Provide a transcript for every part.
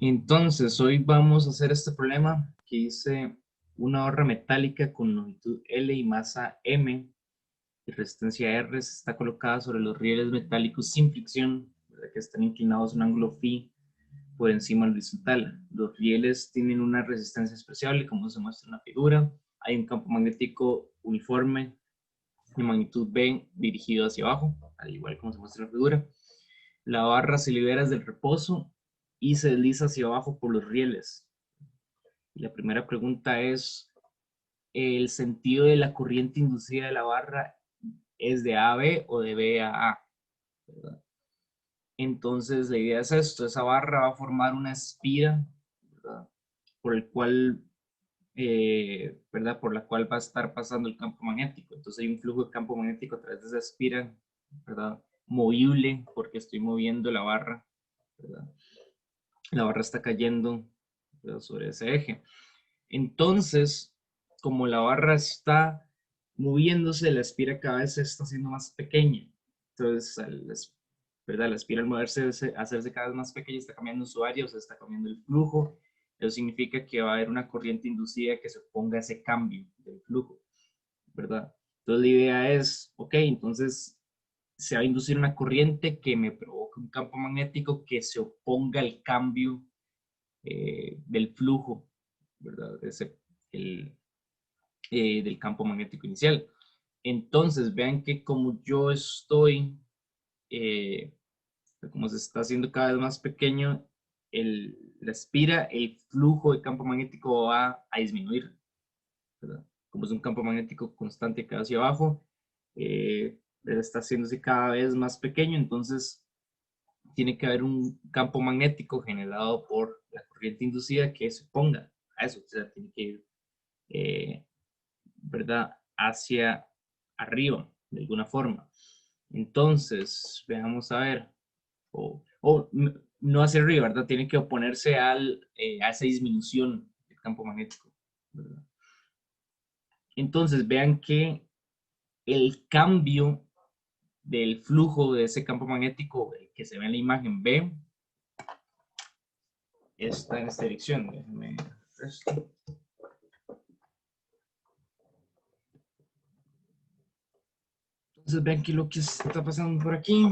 Entonces, hoy vamos a hacer este problema que dice una barra metálica con longitud L y masa M y resistencia R está colocada sobre los rieles metálicos sin fricción, ¿verdad? Que están inclinados a un ángulo phi por encima del horizontal. Los rieles tienen una resistencia despreciable, como se muestra en la figura. Hay un campo magnético uniforme de magnitud B dirigido hacia abajo, al igual como se muestra en la figura. La barra se libera del reposo y se desliza hacia abajo por los rieles. Y la primera pregunta es, ¿el sentido de la corriente inducida de la barra es de A a B o de B a A? ¿Verdad? Entonces, la idea es esto, esa barra va a formar una espira, ¿verdad? Por el cual, ¿verdad? Por la cual va a estar pasando el campo magnético. Entonces hay un flujo de campo magnético a través de esa espira, ¿verdad? Movible, porque estoy moviendo la barra, ¿verdad? La barra está cayendo, ¿verdad? Sobre ese eje. Entonces, como la barra está moviéndose, la espira cada vez se está haciendo más pequeña. Entonces, ¿verdad? La espira al moverse, hacerse cada vez más pequeña, está cambiando su área, o sea, está cambiando el flujo. Eso significa que va a haber una corriente inducida que se oponga a ese cambio del flujo, ¿verdad? Entonces, la idea es, ok, entonces se va a inducir una corriente que me provoque un campo magnético que se oponga al cambio del flujo, ¿verdad? El, del campo magnético inicial. Entonces, vean que como yo estoy, eh, como se está haciendo cada vez más pequeño, la espira, el flujo de campo magnético va a disminuir, ¿verdad? Como es un campo magnético constante que va hacia abajo, está haciéndose cada vez más pequeño, entonces tiene que haber un campo magnético generado por la corriente inducida que se oponga a eso, o sea, tiene que ir, ¿verdad?, hacia arriba, de alguna forma. Entonces, veamos a ver, o no hacia arriba, ¿verdad? Tiene que oponerse a esa disminución del campo magnético, ¿verdad? Entonces, vean que el cambio del flujo de ese campo magnético que se ve en la imagen B está en esta dirección. Déjenme esto. Entonces vean que lo que está pasando por aquí.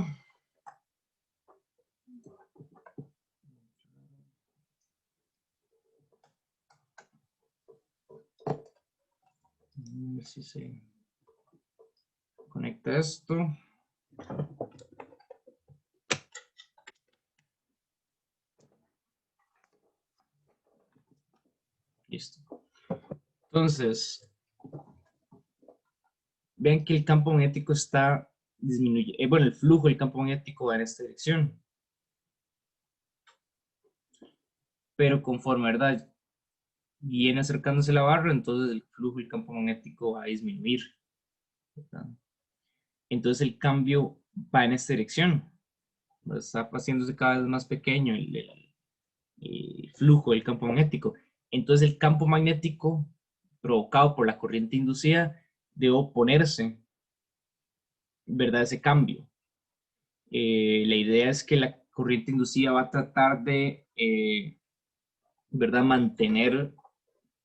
A ver si se conecta esto. Listo. Entonces, vean que el campo magnético está disminuyendo. Bueno, el flujo del campo magnético va en esta dirección. Pero conforme, ¿verdad?, viene acercándose la barra, entonces el flujo del campo magnético va a disminuir, ¿verdad? Entonces el cambio va en esta dirección. Está haciéndose cada vez más pequeño el flujo del campo magnético. Entonces el campo magnético provocado por la corriente inducida debe oponerse, ¿verdad?, a ese cambio. La idea es que la corriente inducida va a tratar de, ¿verdad?, mantener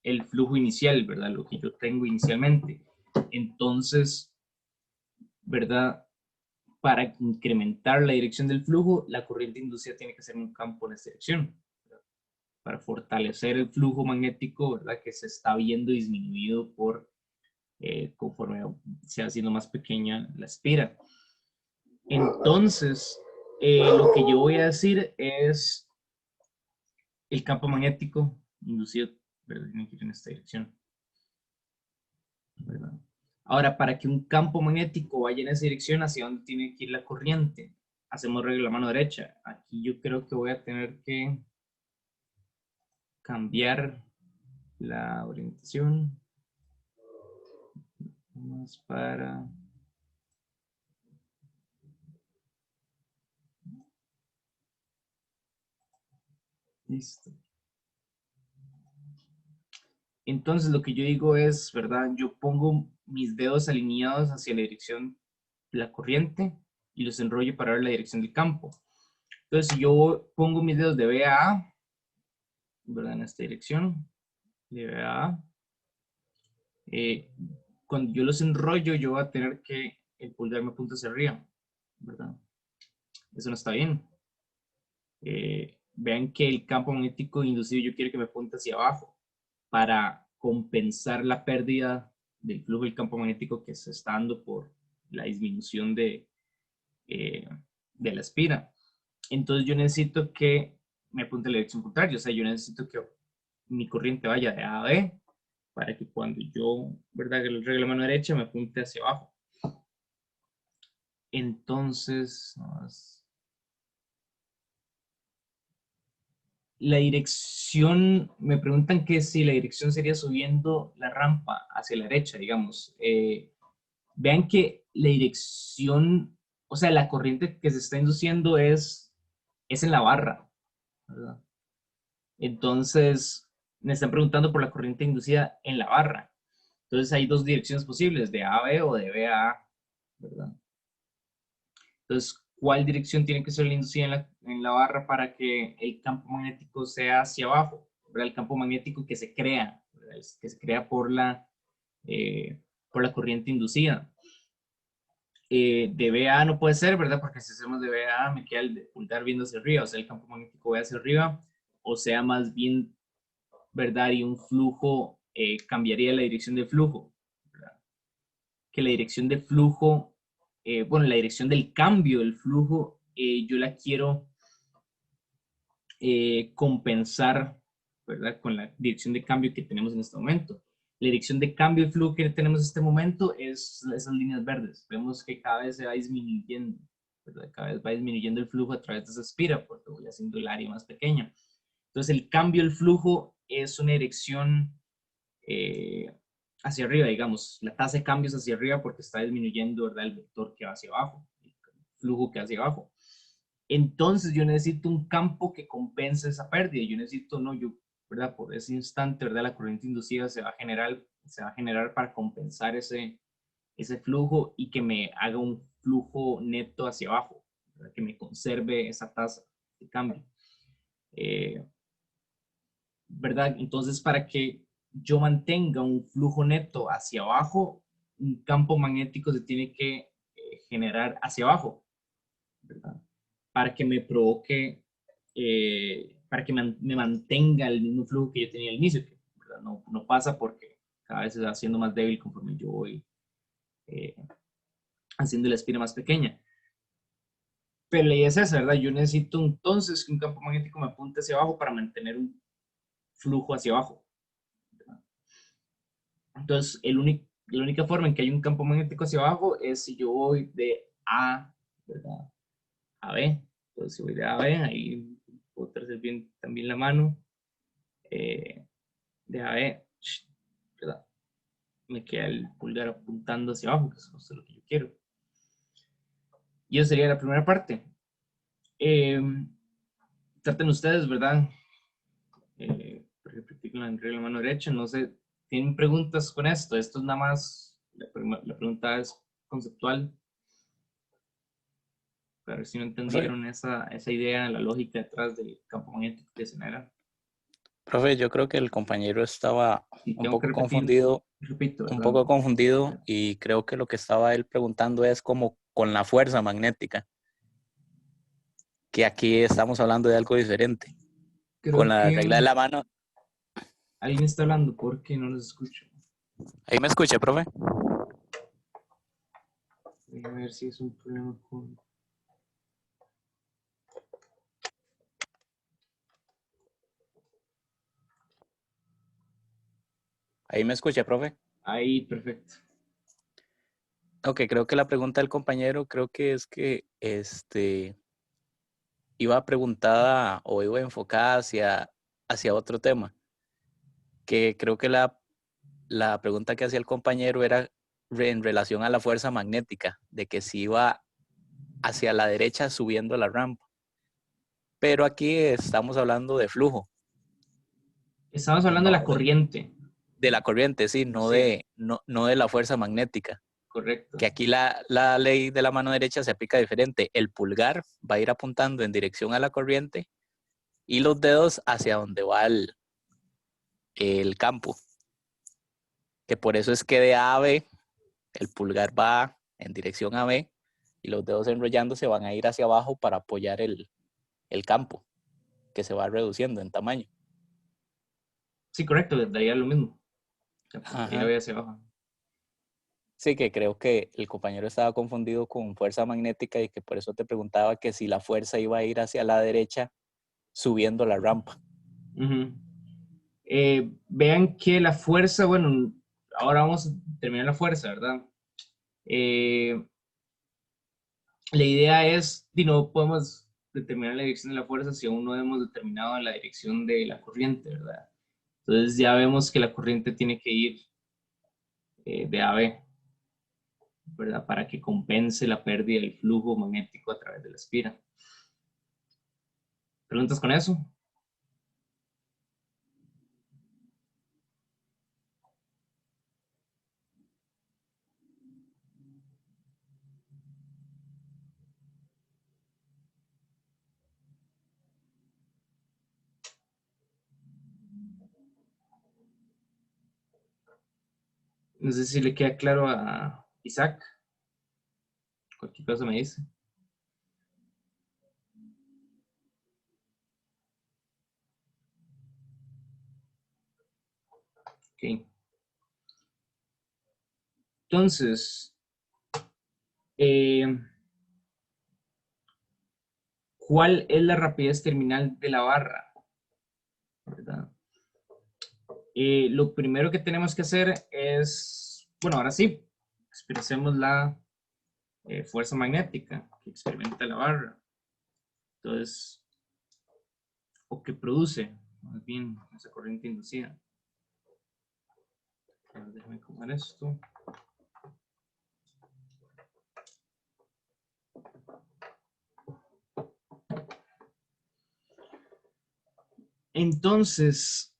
el flujo inicial, ¿verdad?, lo que yo tengo inicialmente. Entonces, ¿verdad?, para incrementar la dirección del flujo, la corriente inducida tiene que hacer un campo en esta dirección, ¿verdad?, para fortalecer el flujo magnético, ¿verdad?, que se está viendo disminuido conforme se va haciendo más pequeña la espira. Entonces, lo que yo voy a decir es el campo magnético inducido, ¿verdad?, tiene que ir en esta dirección, ¿verdad? Ahora, para que un campo magnético vaya en esa dirección, ¿hacia dónde tiene que ir la corriente? Hacemos regla la mano derecha. Aquí yo creo que voy a tener que cambiar la orientación. Vamos para... Listo. Entonces lo que yo digo es, ¿verdad? Yo pongo mis dedos alineados hacia la dirección de la corriente y los enrollo para ver la dirección del campo. Entonces, si yo pongo mis dedos de B a A, ¿verdad? En esta dirección, de B a A. Cuando yo los enrollo, yo voy a tener que el pulgar me apunte hacia arriba, ¿verdad? Eso no está bien. Vean que el campo magnético inducido yo quiero que me apunte hacia abajo para compensar la pérdida del flujo del campo magnético que se está dando por la disminución de la espira. Entonces yo necesito que me apunte a la dirección contraria, o sea, yo necesito que mi corriente vaya de A a B para que cuando yo, ¿verdad?, que regle la mano derecha me apunte hacia abajo. Entonces, la dirección, me preguntan que si la dirección sería subiendo la rampa hacia la derecha, digamos. Vean que la dirección, o sea, la corriente que se está induciendo es en la barra, ¿verdad? Entonces, me están preguntando por la corriente inducida en la barra. Entonces, hay dos direcciones posibles, de A a B o de B a A, ¿verdad? Entonces, ¿cuál dirección tiene que ser la inducida en la barra para que el campo magnético sea hacia abajo? ¿Verdad? El campo magnético que se crea, ¿verdad? Que se crea por la corriente inducida. De B a A no puede ser, ¿verdad? Porque si hacemos de B a A me queda el pulgar viendo hacia arriba, o sea, el campo magnético va hacia arriba, o sea, más bien, ¿verdad? Y un flujo cambiaría la dirección del flujo, ¿verdad? Que la dirección de flujo, bueno, la dirección del cambio del flujo, yo la quiero compensar, ¿verdad? Con la dirección de cambio que tenemos en este momento. La dirección de cambio del flujo que tenemos en este momento es esas líneas verdes. Vemos que cada vez se va disminuyendo, ¿verdad? Cada vez va disminuyendo el flujo a través de esa espira, porque voy haciendo el área más pequeña. Entonces, el cambio del flujo es una dirección hacia arriba, digamos. La tasa de cambios hacia arriba porque está disminuyendo, ¿verdad? El vector que va hacia abajo, el flujo que va hacia abajo. Entonces yo necesito un campo que compense esa pérdida. Yo necesito, no, yo, ¿verdad? Por ese instante, ¿verdad? La corriente inducida se va a generar para compensar ese flujo y que me haga un flujo neto hacia abajo, ¿verdad? Que me conserve esa tasa de cambio. ¿Verdad? Entonces, para que yo mantenga un flujo neto hacia abajo, un campo magnético se tiene que generar hacia abajo, ¿verdad? Para que me provoque, para que me mantenga el mismo flujo que yo tenía al inicio, que ¿verdad? No pasa porque cada vez se va haciendo más débil conforme yo voy eh, haciendo la espira más pequeña. Pero la idea es esa, ¿verdad? Yo necesito entonces que un campo magnético me apunte hacia abajo para mantener un flujo hacia abajo. ¿Verdad? Entonces, la única forma en que hay un campo magnético hacia abajo es si yo voy de A, ¿verdad?, a B. Entonces, si voy de A a B, ahí puedo traer bien también la mano. De A a B, ¿verdad? Me queda el pulgar apuntando hacia abajo, que es justo lo que yo quiero. Y esa sería la primera parte. Traten ustedes, ¿verdad? Practiquen la mano derecha. No sé, ¿tienen preguntas con esto? Esto es nada más, la pregunta es conceptual. Para ver si no Profe, entendieron esa idea, la lógica detrás del campo magnético que se genera. profe, yo creo que el compañero estaba Y tengo que repetir, repito, un ¿verdad? poco confundido y creo que lo que estaba él preguntando es como con la fuerza magnética, que aquí estamos hablando de algo diferente. Con Creo la que regla de la mano. alguien está hablando porque no los escucho. ¿Ahí me escucha, profe? Déjame ver si es un problema con... ¿Ahí me escucha, profe? Ahí, perfecto. Ok, creo que la pregunta del compañero creo que es que iba preguntada o iba enfocada hacia otro tema, que creo que la pregunta que hacía el compañero era en relación a la fuerza magnética, de que si iba hacia la derecha subiendo la rampa. Pero aquí estamos hablando de flujo, Estamos hablando de la no corriente. de la corriente, sí, Sí, no de la fuerza magnética. correcto. Que aquí la ley de la mano derecha se aplica diferente. El pulgar va a ir apuntando en dirección a la corriente y los dedos hacia donde va el campo. Que por eso es que de A a B, el pulgar va en dirección a B y los dedos enrollándose van a ir hacia abajo para apoyar el campo, que se va reduciendo en tamaño. Sí, correcto, daría lo mismo. Se apuntaría Ajá. B hacia abajo. Sí, que creo que el compañero estaba confundido con fuerza magnética y que por eso te preguntaba que si la fuerza iba a ir hacia la derecha subiendo la rampa. Vean que la fuerza, bueno, ahora vamos a terminar la fuerza, ¿verdad? La idea es, y no podemos determinar la dirección de la fuerza si aún no hemos determinado la dirección de la corriente, ¿verdad? Entonces ya vemos que la corriente tiene que ir de A a B, ¿verdad? Para que compense la pérdida del flujo magnético a través de la espira. ¿Preguntas con eso? No sé si le queda claro a Isaac. Cualquier cosa me dice. Ok. Entonces, ¿cuál es la rapidez terminal de la barra? ¿Verdad? Lo primero que tenemos que hacer es, bueno, ahora sí, expresemos la fuerza magnética que experimenta la barra. Entonces, o que produce, más bien, esa corriente inducida. Déjame acomodar esto. Entonces,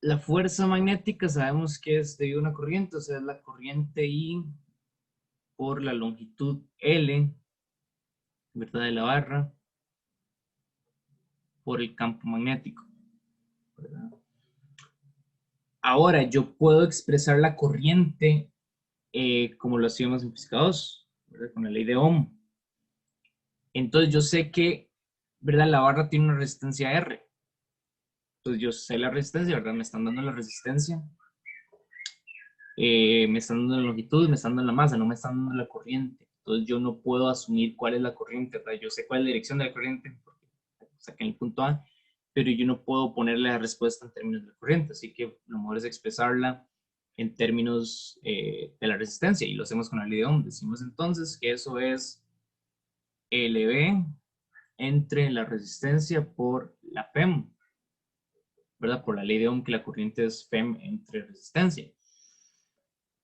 la fuerza magnética sabemos que es debido a una corriente, o sea, es la corriente I por la longitud L, ¿verdad? De la barra, por el campo magnético, ¿verdad? Ahora, yo puedo expresar la corriente como lo hacíamos en física 2, ¿verdad? Con la ley de Ohm. Entonces, yo sé que, ¿verdad? La barra tiene una resistencia R. Entonces, yo sé la resistencia, ¿verdad? Me están dando la resistencia, me están dando la longitud, me están dando la masa, no me están dando la corriente. Entonces, yo no puedo asumir cuál es la corriente, ¿verdad? Yo sé cuál es la dirección de la corriente, porque saqué el punto A, pero yo no puedo ponerle la respuesta en términos de corriente, así que lo mejor es expresarla en términos de la resistencia, y lo hacemos con la ley de Ohm. Decimos entonces que eso es LB entre la resistencia por la FEM, ¿verdad? Por la ley de Ohm, que la corriente es FEM entre resistencia.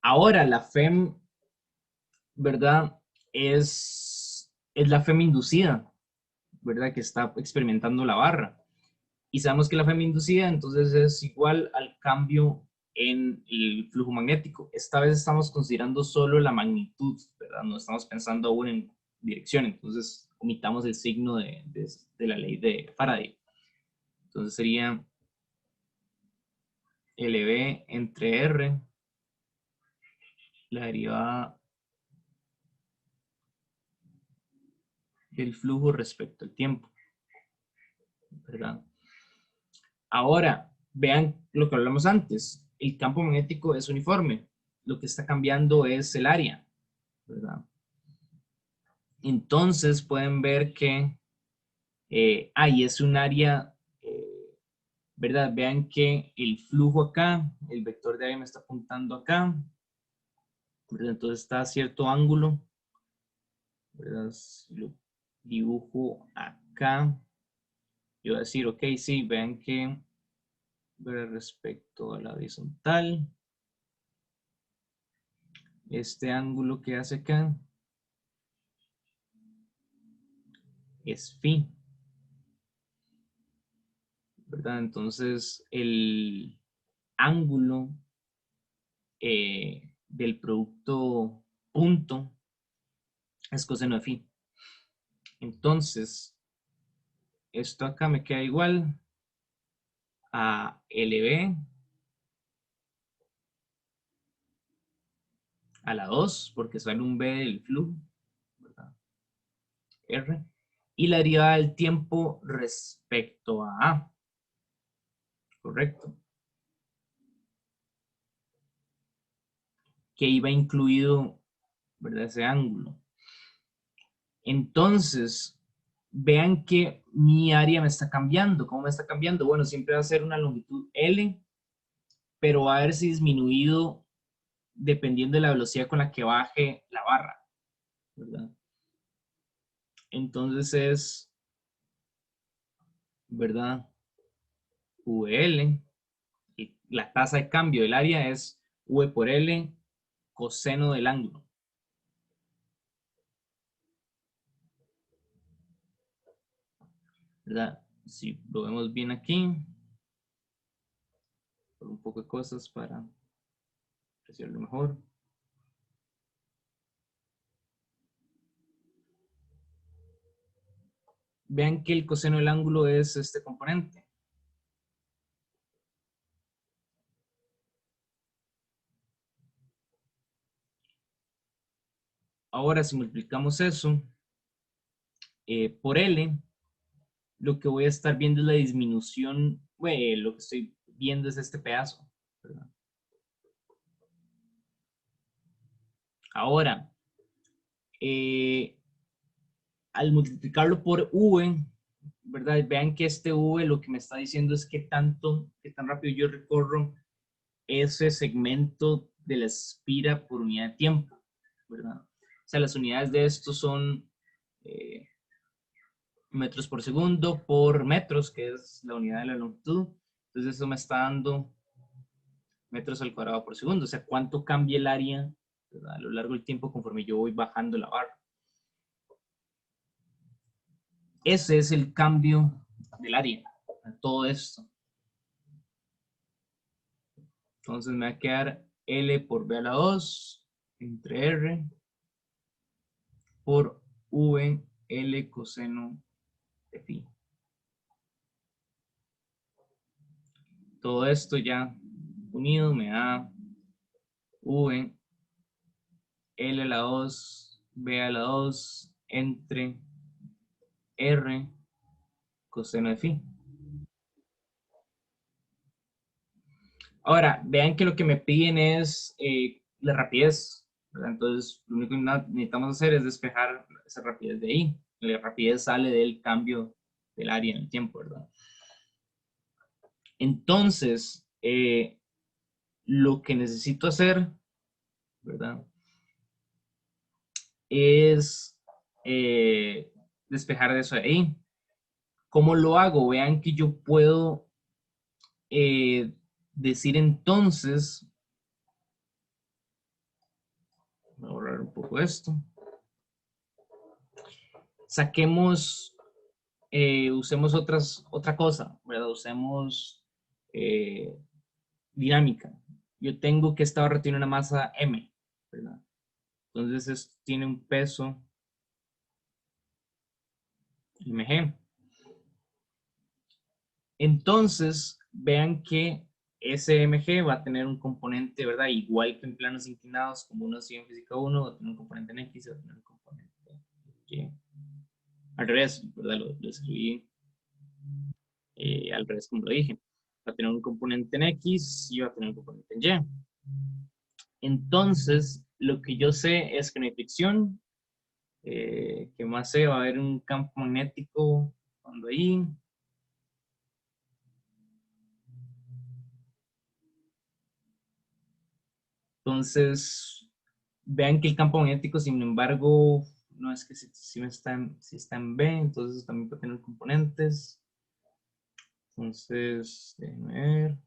Ahora, la FEM, ¿verdad? Es la FEM inducida, ¿verdad? Que está experimentando la barra. Y sabemos que la FEM inducida entonces es igual al cambio en el flujo magnético. Esta vez estamos considerando solo la magnitud, ¿verdad? No estamos pensando aún en dirección, entonces omitamos el signo de la ley de Faraday. Entonces sería LB entre R, la derivada del flujo respecto al tiempo, ¿verdad? Ahora, vean lo que hablamos antes. El campo magnético es uniforme. Lo que está cambiando es el área, ¿verdad? Entonces pueden ver que ahí es un área, ¿verdad? Vean que el flujo acá, el vector de área me está apuntando acá, ¿verdad? Entonces está a cierto ángulo, ¿verdad? Si lo dibujo acá, yo voy a decir, ok, sí, vean que respecto a la horizontal, este ángulo que hace acá es phi, ¿verdad? Entonces el ángulo del producto punto es coseno de phi. Entonces, esto acá me queda igual a LB a la 2, porque sale un B del flujo, ¿verdad? R. Y la derivada del tiempo respecto a A. Correcto. Que iba incluido, ¿verdad? Ese ángulo. Entonces, vean que mi área me está cambiando. ¿Cómo me está cambiando? Bueno, siempre va a ser una longitud L, pero va a haberse disminuido dependiendo de la velocidad con la que baje la barra, ¿verdad? Entonces es, ¿verdad? VL, y la tasa de cambio del área es V por L coseno del ángulo. ¿Verdad? Si lo vemos bien aquí, por un poco de cosas para apreciarlo mejor. Vean que el coseno del ángulo es este componente. Ahora, si multiplicamos eso por L, lo que voy a estar viendo es la disminución, lo que estoy viendo es este pedazo, ¿verdad? Ahora, al multiplicarlo por V, ¿verdad? Vean que este V lo que me está diciendo es qué tan rápido yo recorro ese segmento de la espira por unidad de tiempo, ¿verdad? O sea, las unidades de esto son metros por segundo por metros, que es la unidad de la longitud. Entonces eso me está dando metros al cuadrado por segundo. O sea, cuánto cambia el área, ¿verdad? A lo largo del tiempo conforme yo voy bajando la barra. Ese es el cambio del área, todo esto. Entonces me va a quedar L por B a la 2 entre R por V L coseno de phi. Todo esto ya unido me da V L a la 2 B a la 2 entre R coseno de phi. Ahora, vean que lo que me piden es la rapidez, ¿verdad? Entonces, lo único que necesitamos hacer es despejar esa rapidez de ahí. La rapidez sale del cambio del área en el tiempo, ¿verdad? Entonces, lo que necesito hacer, ¿verdad? Es despejar eso de ahí. ¿Cómo lo hago? Vean que yo puedo decir entonces, voy a borrar un poco esto. Saquemos, usemos otra cosa, ¿verdad? Usemos dinámica. Yo tengo que esta barra tiene una masa M, ¿verdad? Entonces tiene un peso mg. Entonces, vean que ese mg va a tener un componente, ¿verdad? Igual que en planos inclinados, como uno hacía en física 1, va a tener un componente en x y va a tener un componente en y. Al revés, ¿verdad? Lo escribí al revés como lo dije. Va a tener un componente en x y va a tener un componente en y. Entonces, lo que yo sé es que no hay fricción, que más sé, va a haber un campo magnético cuando ahí. Entonces, vean que el campo magnético, sin embargo, no es que si está en B, entonces también puede tener componentes. Entonces, déjenme ver.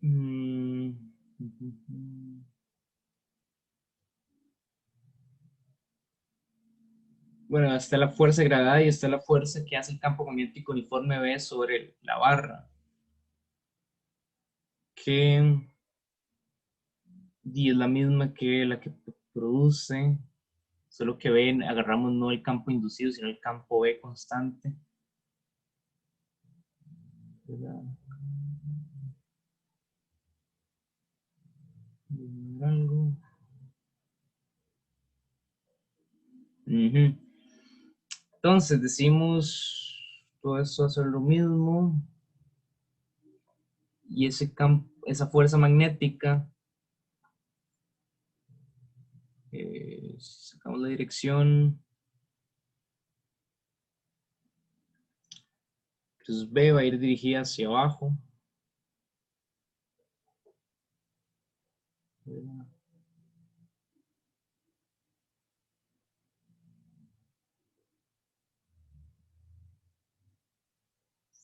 Mm, bueno, está la fuerza de gravedad y está la fuerza que hace el campo magnético uniforme B sobre la barra, que y es la misma que la que produce, solo que B agarramos no el campo inducido, sino el campo B constante. Algo. Entonces decimos todo eso hace lo mismo y ese campo, esa fuerza magnética, si sacamos la dirección, entonces B va a ir dirigida hacia abajo.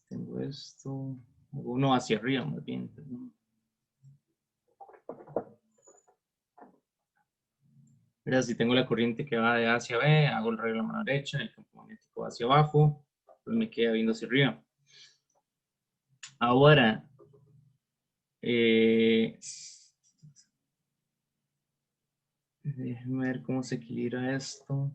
Tengo esto, uno hacia arriba más bien, perdón. Pero si tengo la corriente que va de A hacia B, hago el regla a la mano derecha, el campo magnético va hacia abajo, pues me queda viendo hacia arriba. Ahora, déjenme ver cómo se equilibra esto.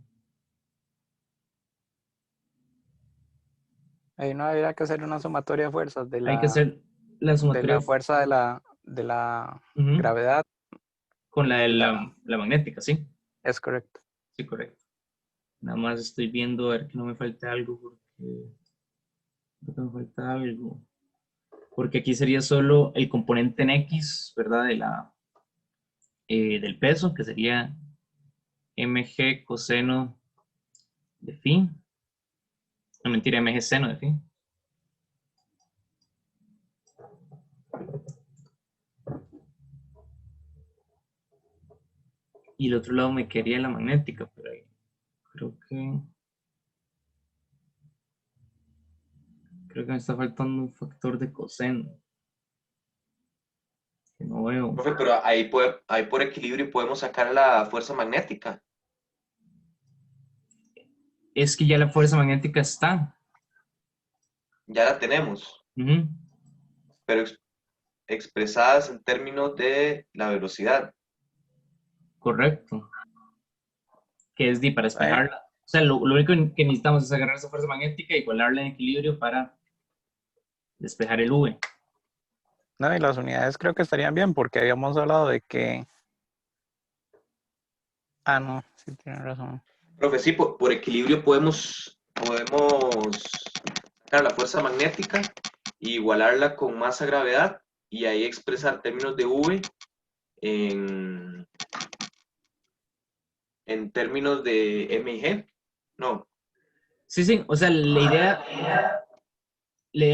Ahí no habría que hacer una sumatoria de fuerzas Hay que hacer la de sumatoria la fuerza de la gravedad con la de y la magnética, ¿sí? Es correcto. Sí, correcto. Nada más estoy viendo a ver que no me falte algo porque me falta algo. Porque aquí sería solo el componente en X, ¿verdad? Del peso, que sería mg coseno de phi. No, mentira, mg seno de phi. Y el otro lado me quedaría la magnética, pero ahí creo que me está faltando un factor de coseno. Que no veo. Profe, pero ahí por equilibrio podemos sacar la fuerza magnética. Es que ya la fuerza magnética está. Ya la tenemos, pero expresadas en términos de la velocidad. Correcto. Que es para despejarla. O sea, lo único que necesitamos es agarrar esa fuerza magnética y igualarla en equilibrio para despejar el V. No, y las unidades creo que estarían bien porque habíamos hablado de que... Ah, no, sí tienen razón. Profe, sí, por equilibrio podemos sacar la fuerza magnética e igualarla con masa-gravedad y ahí expresar términos de V en términos de M y G. No. Sí, sí, o sea, la idea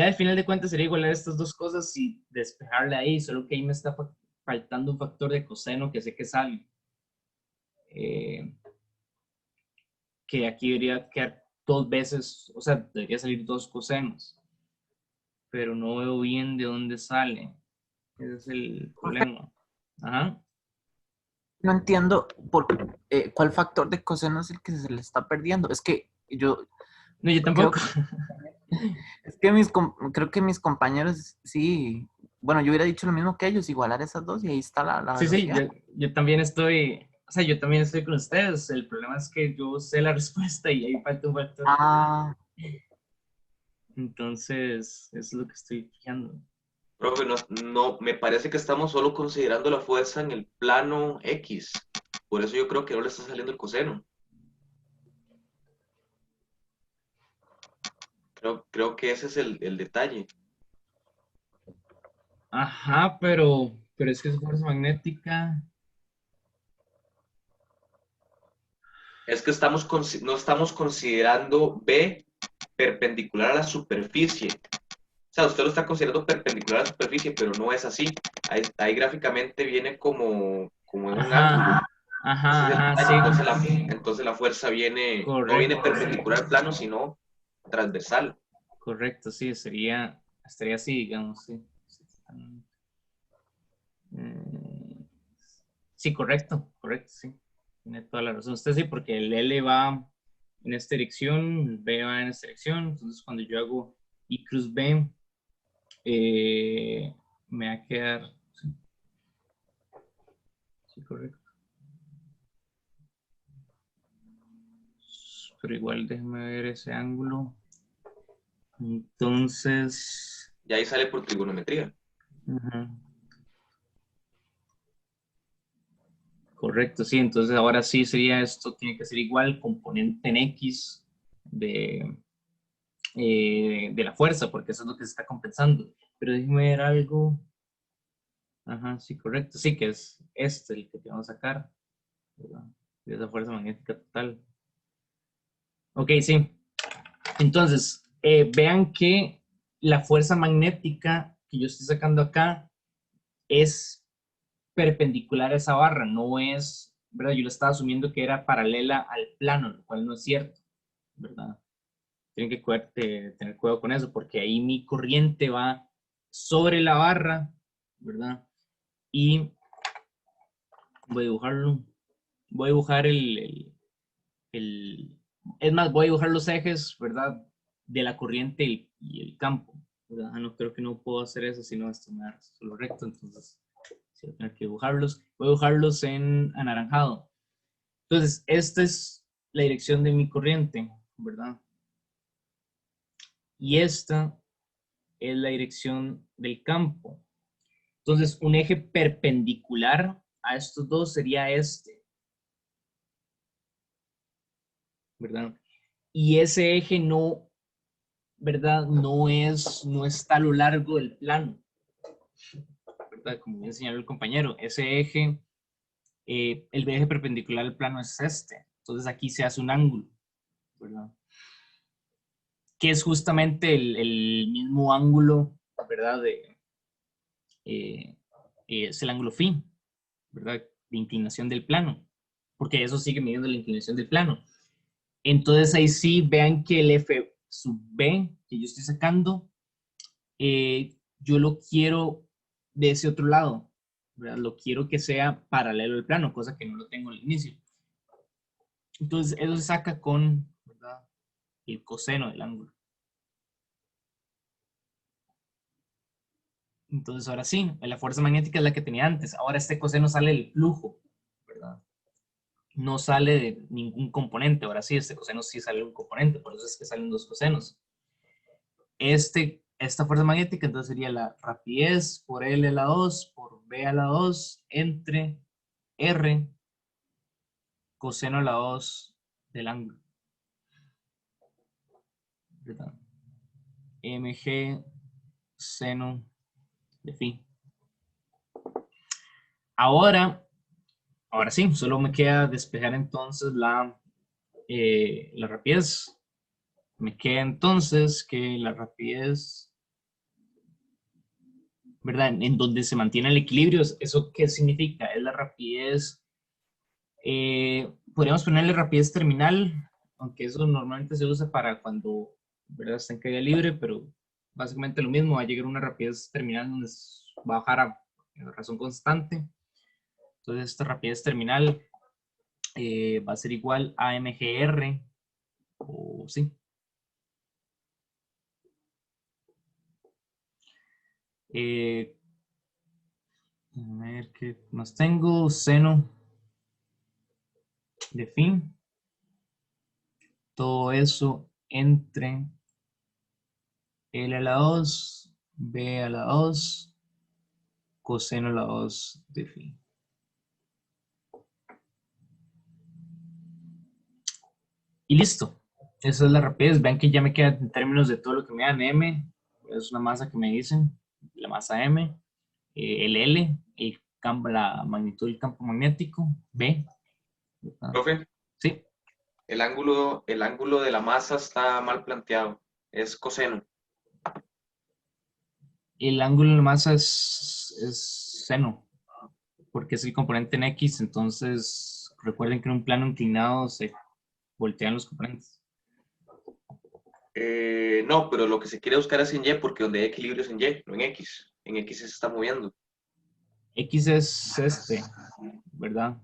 al final de cuentas sería igualar estas dos cosas y despejarla ahí, solo que ahí me está faltando un factor de coseno que sé que sale. Que aquí debería quedar dos veces, o sea, debería salir dos cosenos, pero no veo bien de dónde sale. Ese es el problema. Ajá. No entiendo cuál factor de coseno es el que se le está perdiendo. Es que yo No, yo tampoco. Es que creo que mis compañeros, sí, bueno, yo hubiera dicho lo mismo que ellos, igualar esas dos y ahí está la Sí, sí, velocidad. yo también estoy, o sea, yo también estoy con ustedes. El problema es que yo sé la respuesta y ahí falta un factor. Ah, Entonces, eso es lo que estoy fijando. Profe, no, me parece que estamos solo considerando la fuerza en el plano X. Por eso yo creo que no le está saliendo el coseno. Creo que ese es el detalle. Ajá, pero es que es fuerza magnética. Es que no estamos considerando B perpendicular a la superficie. O sea, usted lo está considerando perpendicular a la superficie, pero no es así. Ahí gráficamente viene como en un ángulo. Ese es el Ajá, detalle. sí. Entonces la fuerza no viene Correcto, perpendicular al plano, sino transversal. correcto, sí, estaría así, digamos, sí. Mm, sí, correcto, sí. Tiene toda la razón. Usted sí, porque el L va en esta dirección, B va en esta dirección, entonces cuando yo hago I cruz B, me va a quedar, sí, sí, correcto. Pero igual déjeme ver ese ángulo. Entonces, Y ahí sale por trigonometría. correcto, sí, entonces ahora sí sería esto, tiene que ser igual, componente en X de la fuerza, porque eso es lo que se está compensando. Pero déjeme ver algo. Ajá, sí, correcto, sí, que es este el que te vamos a sacar, ¿verdad? De esa fuerza magnética total. Ok, sí. Entonces, vean que la fuerza magnética que yo estoy sacando acá es perpendicular a esa barra, no es, ¿verdad? Yo lo estaba asumiendo que era paralela al plano, lo cual no es cierto, ¿verdad? Tienen que tener cuidado con eso, porque ahí mi corriente va sobre la barra, ¿verdad? Y voy a dibujarlo. Voy a dibujar es más, voy a dibujar los ejes, ¿verdad? De la corriente y el campo, ¿verdad? No creo que no puedo hacer eso, sino esto me da solo recto, entonces sí, voy a tener que dibujarlos. Voy a dibujarlos en anaranjado. Entonces, esta es la dirección de mi corriente, ¿verdad? Y esta es la dirección del campo. Entonces, un eje perpendicular a estos dos sería este, ¿verdad? Y ese eje no, ¿verdad? No está a lo largo del plano, ¿verdad? Como me enseñó el compañero, ese eje, el eje perpendicular al plano es este. Entonces aquí se hace un ángulo, ¿verdad? Que es justamente el mismo ángulo, ¿verdad? Es el ángulo phi, ¿verdad? De inclinación del plano, porque eso sigue midiendo la inclinación del plano. Entonces ahí sí vean que el F sub B que yo estoy sacando, yo lo quiero de ese otro lado, ¿verdad? Lo quiero que sea paralelo al plano, cosa que no lo tengo al inicio. Entonces eso se saca con, ¿verdad? El coseno del ángulo. Entonces ahora sí, la fuerza magnética es la que tenía antes. Ahora este coseno sale del flujo, ¿verdad? No sale de ningún componente. Ahora sí, este coseno sí sale de un componente, por eso es que salen dos cosenos. Esta fuerza magnética entonces sería la rapidez por L a la 2 por B a la 2 entre R coseno a la 2 del ángulo, ¿verdad? Mg seno de phi. Ahora sí, solo me queda despejar entonces la rapidez. Me queda entonces que la rapidez, ¿verdad? En donde se mantiene el equilibrio, ¿eso qué significa? Es la rapidez, podríamos ponerle rapidez terminal, aunque eso normalmente se usa para cuando, ¿verdad? Está en caída libre, pero básicamente lo mismo, va a llegar a una rapidez terminal donde va a bajar a razón constante. Entonces esta rapidez terminal va a ser igual a mgr, o sí. A ver qué más tengo, seno de phi. Todo eso entre L a la 2, B a la 2, coseno a la 2 de phi. Y listo. Esa es la rapidez. Vean que ya me queda en términos de todo lo que me dan. M es una masa que me dicen, la masa M. El L, la magnitud del campo magnético. B. Profe, Sí. el ángulo de la masa está mal planteado. Es coseno. El ángulo de la masa es seno, porque es el componente en X. Entonces, recuerden que en un plano inclinado se voltean los componentes. No, pero lo que se quiere buscar es en Y, porque donde hay equilibrio es en Y, no en X. En X se está moviendo. X es este, ¿verdad?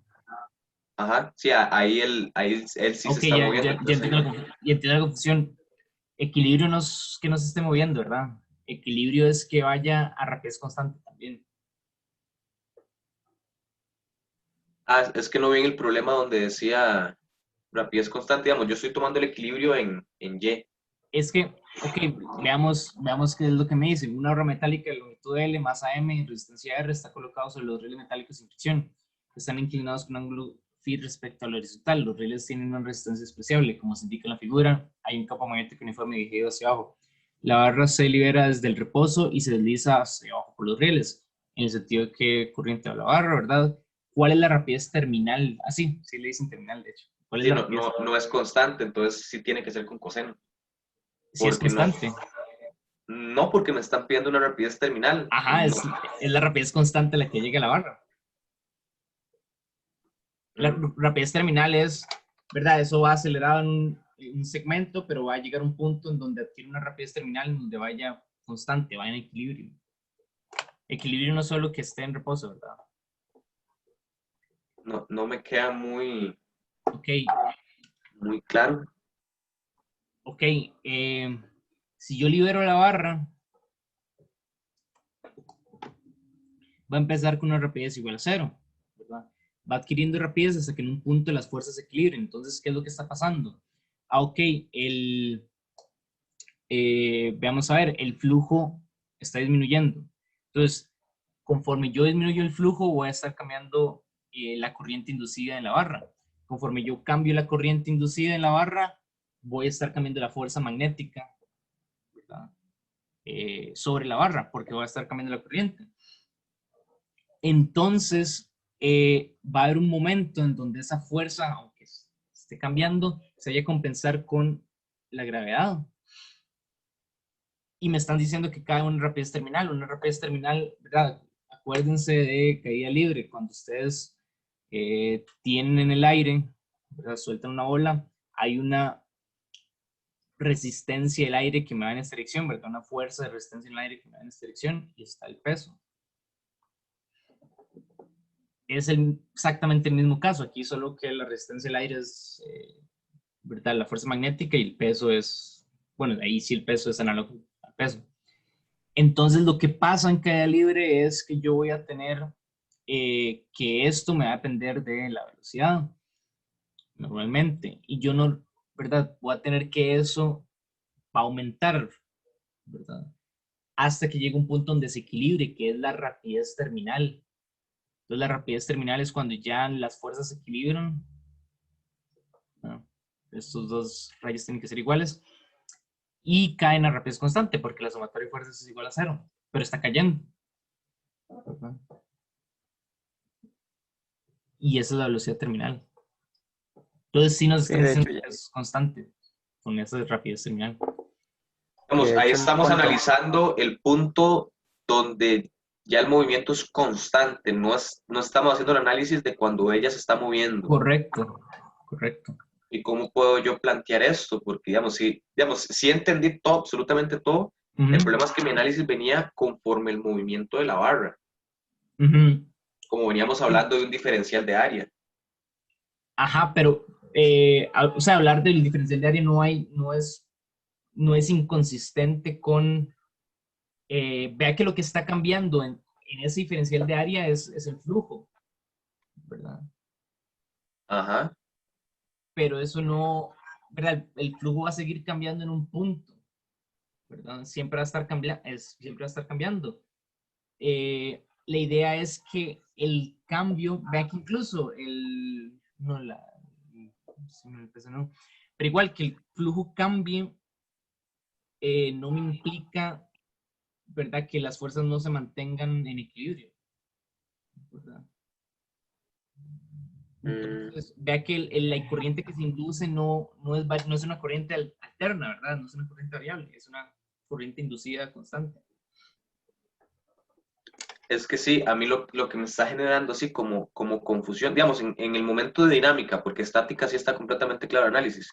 Ajá, sí, ahí él sí se Ok, está moviendo. Entonces, ya entiendo la confusión. Equilibrio no es que no se esté moviendo, ¿verdad? Equilibrio es que vaya a rapidez constante también. es que no ven el problema donde decía rapidez constante. Digamos, yo estoy tomando el equilibrio en Y. Es que, ok, veamos qué es lo que me dice. Una barra metálica de longitud L, masa M y resistencia R está colocado sobre los rieles metálicos sin fricción. Están inclinados con un ángulo phi respecto al horizontal. Los rieles tienen una resistencia despreciable, como se indica en la figura. Hay un campo magnético uniforme dirigido hacia abajo. La barra se libera desde el reposo y se desliza hacia abajo por los rieles, en el sentido de que corriente va la barra, ¿verdad? ¿Cuál es la rapidez terminal? Ah, sí, sí le dicen terminal, de hecho. ¿Cuál es Sí, la no, rapidez? no es constante, entonces sí tiene que ser con coseno. Si es Porque no, constante. no porque me están pidiendo una rapidez terminal. Ajá, No. es la rapidez constante a la que llega la barra. La Mm, rapidez terminal es, ¿verdad? Eso va acelerado en un segmento, pero va a llegar a un punto en donde adquiere una rapidez terminal en donde vaya constante, vaya en equilibrio. Equilibrio no solo que esté en reposo, ¿verdad? no me queda Ok, muy claro. ok. Si yo libero la barra, va a empezar con una rapidez igual a cero, ¿verdad? Va adquiriendo rapidez hasta que en un punto las fuerzas se equilibren. Entonces, ¿qué es lo que está pasando? Ah, ok, veamos a ver, el flujo está disminuyendo. Entonces, conforme yo disminuyo el flujo, voy a estar cambiando la corriente inducida en la barra. Conforme yo cambio la corriente inducida en la barra, voy a estar cambiando la fuerza magnética, ¿verdad? Sobre la barra, porque voy a estar cambiando la corriente. Entonces, va a haber un momento en donde esa fuerza, aunque esté cambiando, se vaya a compensar con la gravedad. Y me están diciendo que cae una rapidez terminal, ¿verdad? Acuérdense de caída libre, cuando ustedes tienen en el aire, ¿verdad? Sueltan una bola, hay una resistencia del aire que me va en esta dirección, ¿verdad? Una fuerza de resistencia en el aire que me va en esta dirección y está el peso. Es exactamente el mismo caso, aquí solo que la resistencia del aire es, ¿verdad? La fuerza magnética y el peso es, bueno, ahí sí el peso es análogo al peso. Entonces lo que pasa en caída libre es que yo voy a tener que esto me va a depender de la velocidad, normalmente, y yo no, ¿verdad? Voy a tener que eso va a aumentar, ¿verdad? Hasta que llegue un punto donde se equilibre, que es la rapidez terminal. Entonces la rapidez terminal es cuando ya las fuerzas se equilibran, ¿no? Estos dos rayos tienen que ser iguales, y caen a rapidez constante, porque la sumatoria de fuerzas es igual a cero, pero está cayendo, ¿verdad? Y esa es la velocidad terminal. Entonces sí nos Sí, están de diciendo hecho, que es constante con esa rapidez terminal. y Vamos, de ahí hecho el estamos punto, analizando el punto donde ya el movimiento es constante, no estamos haciendo el análisis de cuando ella se está moviendo. Correcto, correcto. ¿Y cómo puedo yo plantear esto? Porque, si entendí todo, absolutamente todo, el problema es que mi análisis venía conforme el movimiento de la barra, como veníamos hablando de un diferencial de área. Ajá, pero, o sea, hablar del diferencial de área no es inconsistente con, vea que lo que está cambiando en ese diferencial de área es el flujo, ¿verdad? Ajá. Pero eso no, ¿verdad? El flujo va a seguir cambiando en un punto, ¿verdad? Siempre va a estar, siempre va a estar cambiando. La idea es que el cambio, vea que incluso no, no, pero igual que el flujo cambie, no me implica, ¿verdad? Que las fuerzas no se mantengan en equilibrio, ¿verdad? Mm, Entonces, vea que la corriente que se induce no es una corriente alterna, ¿verdad? No es una corriente variable, es una corriente inducida constante. es que sí, a mí lo que me está generando así como confusión, digamos, en el momento de dinámica, porque estática sí está completamente claro el análisis.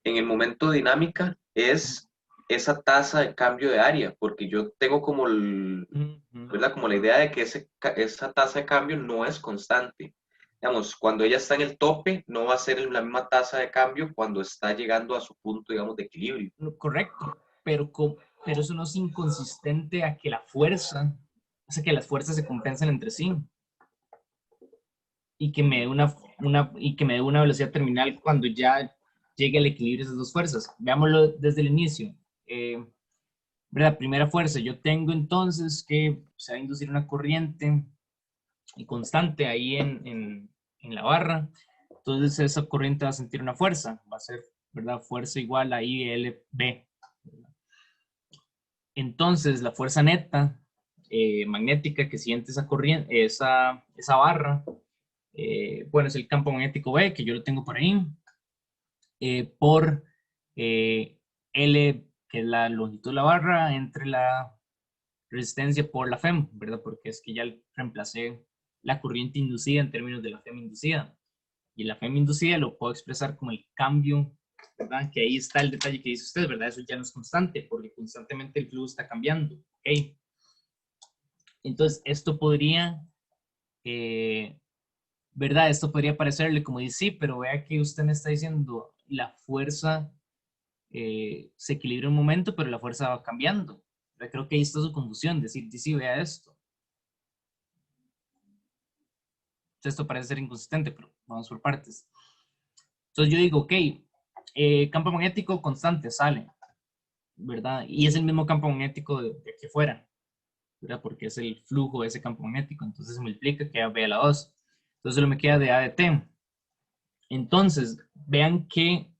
En el momento de dinámica es esa tasa de cambio de área, porque yo tengo como, Ujú. ¿verdad? Como la idea de que esa tasa de cambio no es constante. digamos, cuando ella está en el tope, no va a ser la misma tasa de cambio cuando está llegando a su punto, digamos, de equilibrio. Correcto, pero eso no es inconsistente a que la fuerza, o sea, que las fuerzas se compensen entre sí y que me dé y que me dé una velocidad terminal cuando ya llegue al equilibrio de esas dos fuerzas. Veámoslo desde el inicio. La primera fuerza, yo tengo entonces que se va a inducir una corriente constante ahí en la barra. Entonces esa corriente va a sentir una fuerza, va a ser, ¿verdad? Fuerza igual a ILB. Entonces la fuerza neta magnética que siente esa corriente, esa barra, bueno, es el campo magnético B, que yo lo tengo por ahí, por L, que es la longitud de la barra, entre la resistencia por la FEM, ¿verdad? Porque es que ya reemplacé la corriente inducida en términos de la FEM inducida. Y la FEM inducida lo puedo expresar como el cambio, ¿verdad? Que ahí está el detalle que dice usted, ¿verdad? Eso ya no es constante, porque constantemente el flujo está cambiando, ¿ok? Entonces, esto podría, ¿verdad? Esto podría parecerle como dice, sí, pero vea que usted me está diciendo, la fuerza se equilibra un momento, pero la fuerza va cambiando. Yo creo que ahí está su confusión, decir, sí, vea esto. Esto parece ser inconsistente, pero vamos por partes. Entonces yo digo, ok, campo magnético constante sale, ¿verdad? Y es el mismo campo magnético de aquí afuera, ¿verdad? Porque es el flujo de ese campo magnético, entonces se multiplica, queda B a la 2. Entonces solo me queda de A de T. Entonces, vean que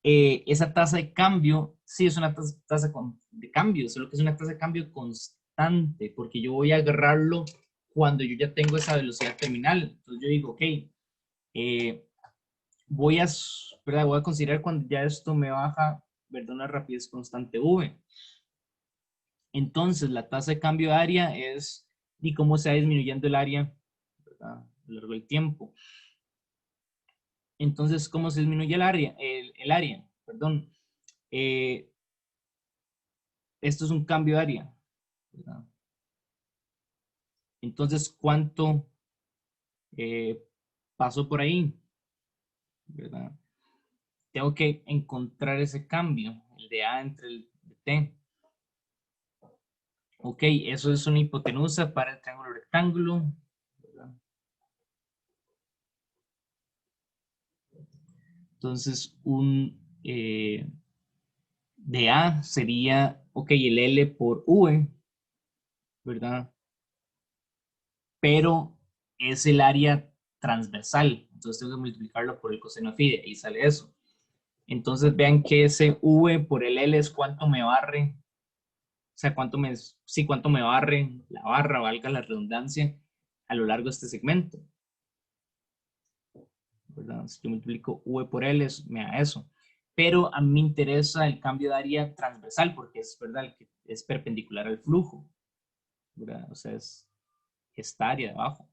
esa tasa de cambio, sí es una tasa de cambio, solo que es una tasa de cambio constante, porque yo voy a agarrarlo cuando yo ya tengo esa velocidad terminal. Entonces yo digo, ok, ¿verdad? Voy a considerar cuando ya esto me baja, ¿verdad? Una rapidez constante V. Entonces, la tasa de cambio de área es y cómo se va disminuyendo el área, ¿verdad? A lo largo del tiempo. Entonces, ¿cómo se disminuye el área? El área, perdón. Esto es un cambio de área, ¿verdad? Entonces, ¿cuánto pasó por ahí? ¿Verdad? Tengo que encontrar ese cambio, el de A entre el de T. Ok, eso es una hipotenusa para el triángulo rectángulo, ¿verdad? Entonces, de A sería, ok, el L por V, ¿verdad? Pero es el área transversal, entonces tengo que multiplicarlo por el coseno phi, y sale eso. Entonces vean que ese V por el L es cuánto me barre, o sea, cuánto me barre la barra, valga la redundancia, a lo largo de este segmento, ¿verdad? Si yo multiplico V por L, me da eso. Pero a mí me interesa el cambio de área transversal porque es, ¿verdad? El que es perpendicular al flujo, ¿verdad? O sea, es esta área de abajo.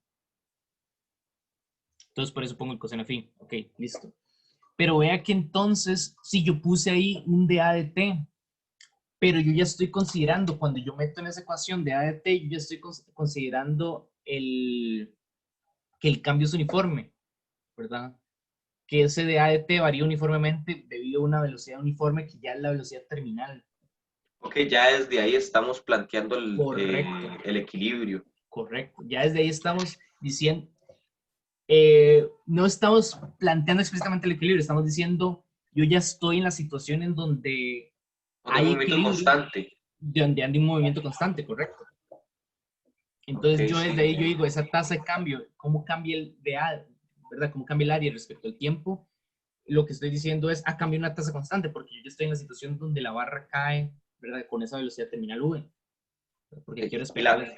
Entonces, por eso pongo el coseno phi. Ok, listo. Pero vea que entonces, si yo puse ahí un dA de t, pero yo ya estoy considerando, cuando yo meto en esa ecuación de A de t, yo ya estoy considerando que el cambio es uniforme, ¿verdad? Que ese de A de t varía uniformemente debido a una velocidad uniforme que ya es la velocidad terminal. Ok, ya desde ahí estamos planteando Correcto. el equilibrio. Correcto. Ya desde ahí estamos diciendo, no estamos planteando explícitamente el equilibrio, estamos diciendo, yo ya estoy en la situación en donde Donde hay un movimiento equilibrio, constante. donde anda un movimiento constante, correcto. Entonces Ok, yo sí. desde ahí yo digo, esa tasa de cambio, cómo cambia el dA, ¿verdad? Cómo cambia el área respecto al tiempo. Lo que estoy diciendo es, cambia una tasa constante, porque yo ya estoy en la situación donde la barra cae, ¿verdad? Con esa velocidad terminal V, porque quiero Y la, esperar.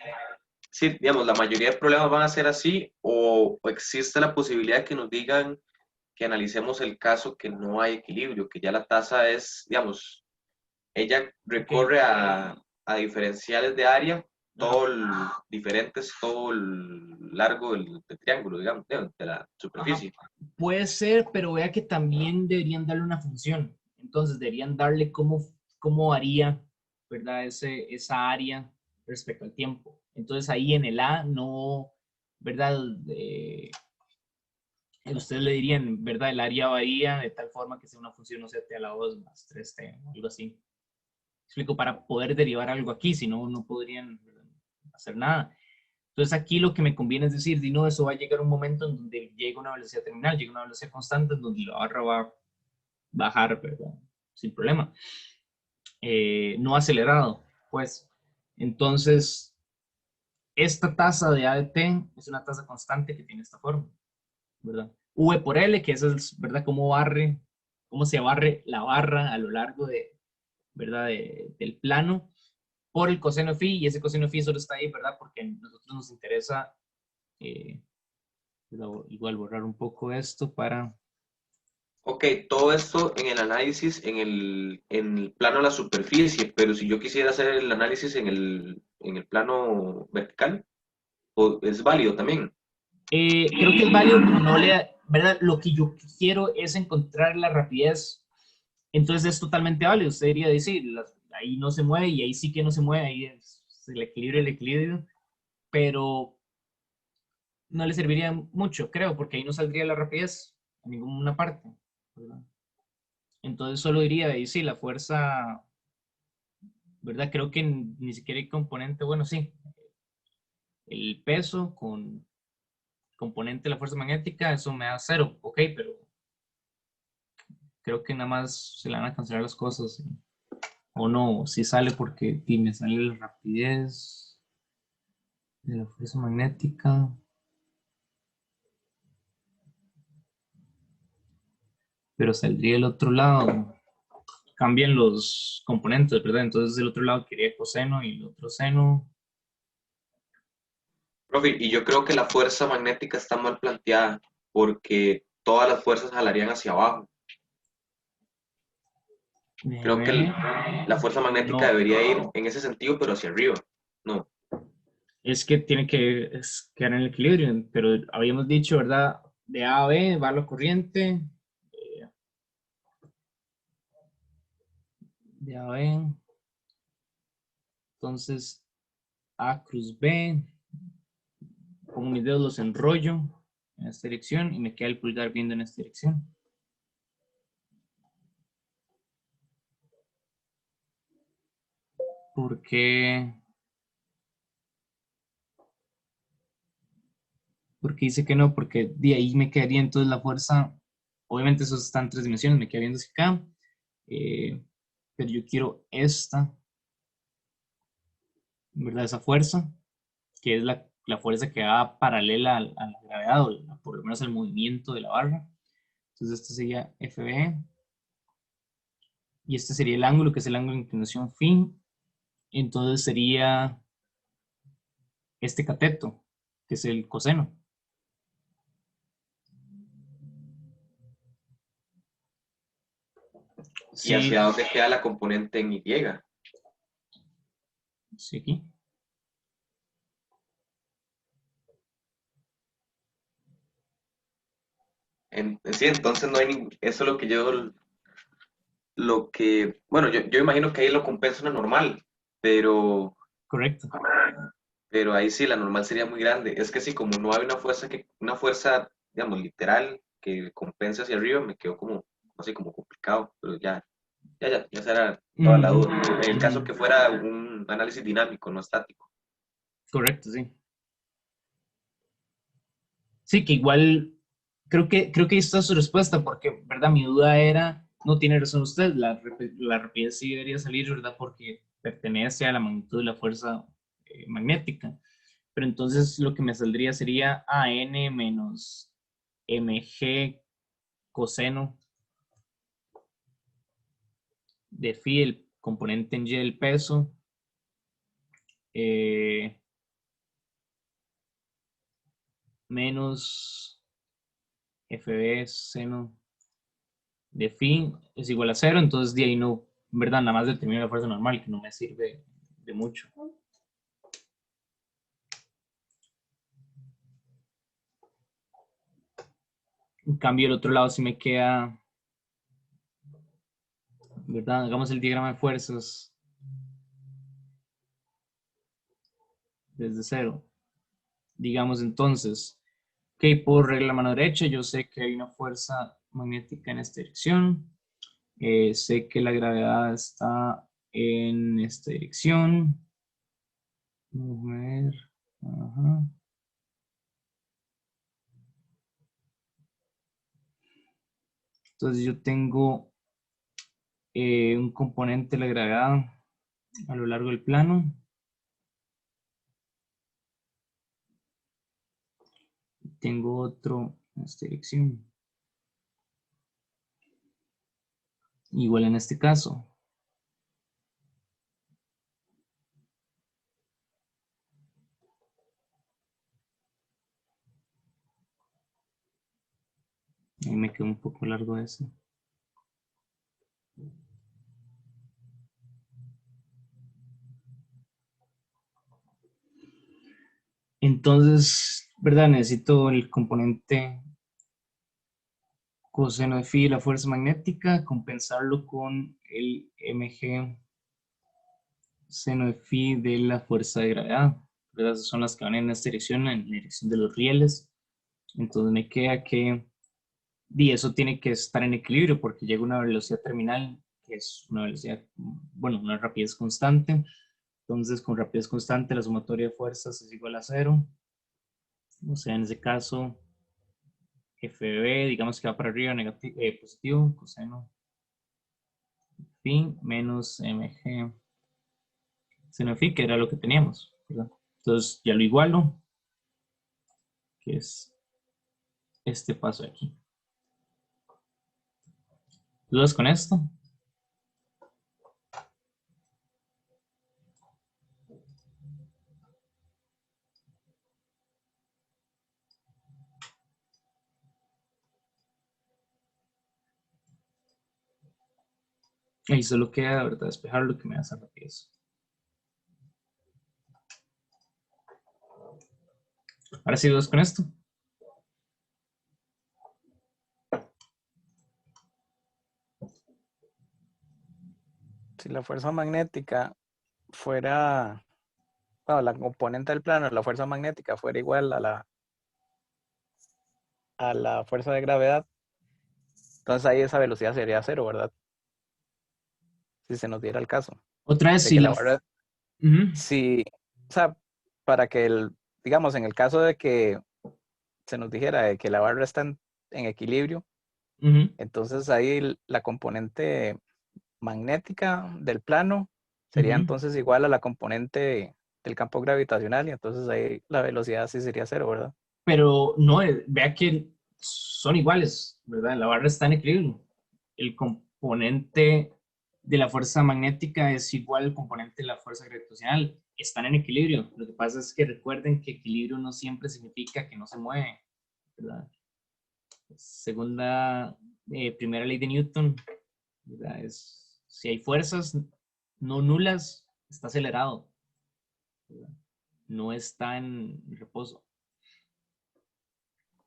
sí, digamos, la mayoría de problemas van a ser así o existe la posibilidad de que nos digan que analicemos el caso que no hay equilibrio, que ya la tasa es, digamos, ella recorre a diferenciales de área, diferentes, todo el largo del triángulo, digamos, de la superficie. Ajá. Puede ser, pero vea que también deberían darle una función. Entonces deberían darle cómo haría, ¿verdad? Esa área respecto al tiempo. Entonces ahí en el A no, ¿verdad? ustedes le dirían, ¿verdad? El área varía de tal forma que sea una función, no sé, t a la 2 más 3t, algo así. Explico, para poder derivar algo aquí, si no, no podrían hacer nada. Entonces aquí lo que me conviene es decir, no, eso va a llegar un momento en donde llega una velocidad terminal, llega una velocidad constante, en donde la barra va a bajar, ¿verdad? Sin problema. No acelerado, pues. Entonces, esta tasa de A de t es una tasa constante que tiene esta forma, ¿verdad? V por L, que eso es, ¿verdad? Cómo se barre la barra a lo largo de, ¿verdad? Del plano por el coseno phi, y ese coseno phi solo está ahí, ¿verdad? Porque a nosotros nos interesa, eh, igual borrar un poco esto para... Ok, todo esto en el análisis en el plano de la superficie, pero si yo quisiera hacer el análisis en el plano vertical, es válido también. Creo que es válido, pero no le, ¿verdad? Lo que yo quiero es encontrar la rapidez, entonces es totalmente válido. Usted diría decir, ahí no se mueve y ahí sí que no se mueve, ahí es el equilibrio, pero no le serviría mucho, creo, porque ahí no saldría la rapidez a ninguna parte, ¿verdad? Entonces solo diría de ahí sí, la fuerza, ¿verdad? Creo que ni siquiera hay componente, bueno, sí, el peso con componente de la fuerza magnética, eso me da 0, ok, pero creo que nada más se le van a cancelar las cosas, ¿sí? O no, si sale porque me sale la rapidez de la fuerza magnética, pero saldría el otro lado. Cambian los componentes, ¿verdad? Entonces el otro lado quería coseno y el otro seno. Profe, y yo creo que la fuerza magnética está mal planteada porque todas las fuerzas jalarían hacia abajo. Creo que la fuerza magnética No, debería ir en ese sentido, pero hacia arriba. No. es que tiene que quedar en el equilibrio, pero habíamos dicho, ¿verdad? De A a B va la corriente, de A a B, entonces A cruz B, pongo mis dedos, los enrollo en esta dirección y me queda el pulgar viendo en esta dirección. ¿Por qué? Porque dice que no, porque de ahí me quedaría entonces la fuerza, obviamente eso está en 3 dimensiones, me queda viendo hacia acá, pero yo quiero esta, ¿verdad? Esa fuerza, que es la fuerza que va paralela a la gravedad, o por lo menos al movimiento de la barra. Entonces esto sería FB, y este sería el ángulo, que es el ángulo de inclinación phi. Entonces sería este cateto, que es el coseno. ¿Y Sí, hacia dónde queda la componente en Y? sí, aquí. Sí, entonces no hay eso es bueno, yo imagino que ahí lo compensa una normal, pero, Correcto. pero ahí sí la normal sería muy grande. Es que sí, como no hay una fuerza, digamos, literal que compense hacia arriba, me quedó como, así como complicado, pero ya será toda la duda. En el caso que fuera un análisis dinámico, no estático. Correcto, sí. Sí, que igual creo que ahí está su respuesta, porque, ¿verdad? Mi duda era, no tiene razón usted, la rapidez sí debería salir, ¿verdad? Porque pertenece a la magnitud de la fuerza magnética. Pero entonces lo que me saldría sería AN menos mg coseno de phi, el componente en y del peso, eh, menos fb seno de phi es igual a 0, entonces de ahí no, en verdad, nada más determino la fuerza normal, que no me sirve de mucho. En cambio, el otro lado sí me queda, ¿verdad? Hagamos el diagrama de fuerzas desde 0. Digamos entonces, Ok, por regla de la mano derecha, yo sé que hay una fuerza magnética en esta dirección. Sé que la gravedad está en esta dirección. Vamos a ver. Ajá. Entonces yo tengo un componente de la gravedad a lo largo del plano. Tengo otro en esta dirección. Igual en este caso. Ahí me quedó un poco largo ese. Entonces, ¿verdad? Necesito el componente coseno de phi de la fuerza magnética, compensarlo con el mg seno de phi de la fuerza de gravedad. ¿Verdad? Esas son las que van en esta dirección, en la dirección de los rieles. Entonces me queda que y eso tiene que estar en equilibrio porque llega a una velocidad terminal que es una velocidad, bueno, una rapidez constante. Entonces, con rapidez constante, la sumatoria de fuerzas es igual a 0. O sea, en ese caso, f de b, digamos que va para arriba, negativo, positivo, coseno phi menos mg seno phi, que era lo que teníamos, ¿verdad? Entonces, ya lo igualo, que es este paso de aquí. ¿Dudas con esto? Ahí solo queda, ¿verdad? Despejar lo que me da esa rapidez. Ahora sí, dudas con esto. Si la fuerza magnética fuera, bueno, la componente del plano de la fuerza magnética fuera igual a la fuerza de gravedad, entonces ahí esa velocidad sería 0, ¿verdad? Si se nos diera el caso Otra vez, de si que la... la barra, Ujú, si, o sea, para que digamos, en el caso de que se nos dijera de que la barra está en equilibrio, ujú, entonces ahí la componente magnética del plano sería ujú. entonces igual a la componente del campo gravitacional y entonces ahí la velocidad sí sería 0, ¿verdad? Pero no, vea que son iguales, ¿verdad? La barra está en equilibrio. El componente de la fuerza magnética es igual al componente de la fuerza gravitacional. Están en equilibrio. Lo que pasa es que recuerden que equilibrio no siempre significa que no se mueve, ¿verdad? Segunda, primera ley de Newton, ¿verdad? Es, si hay fuerzas no nulas, está acelerado, ¿verdad? No está en reposo.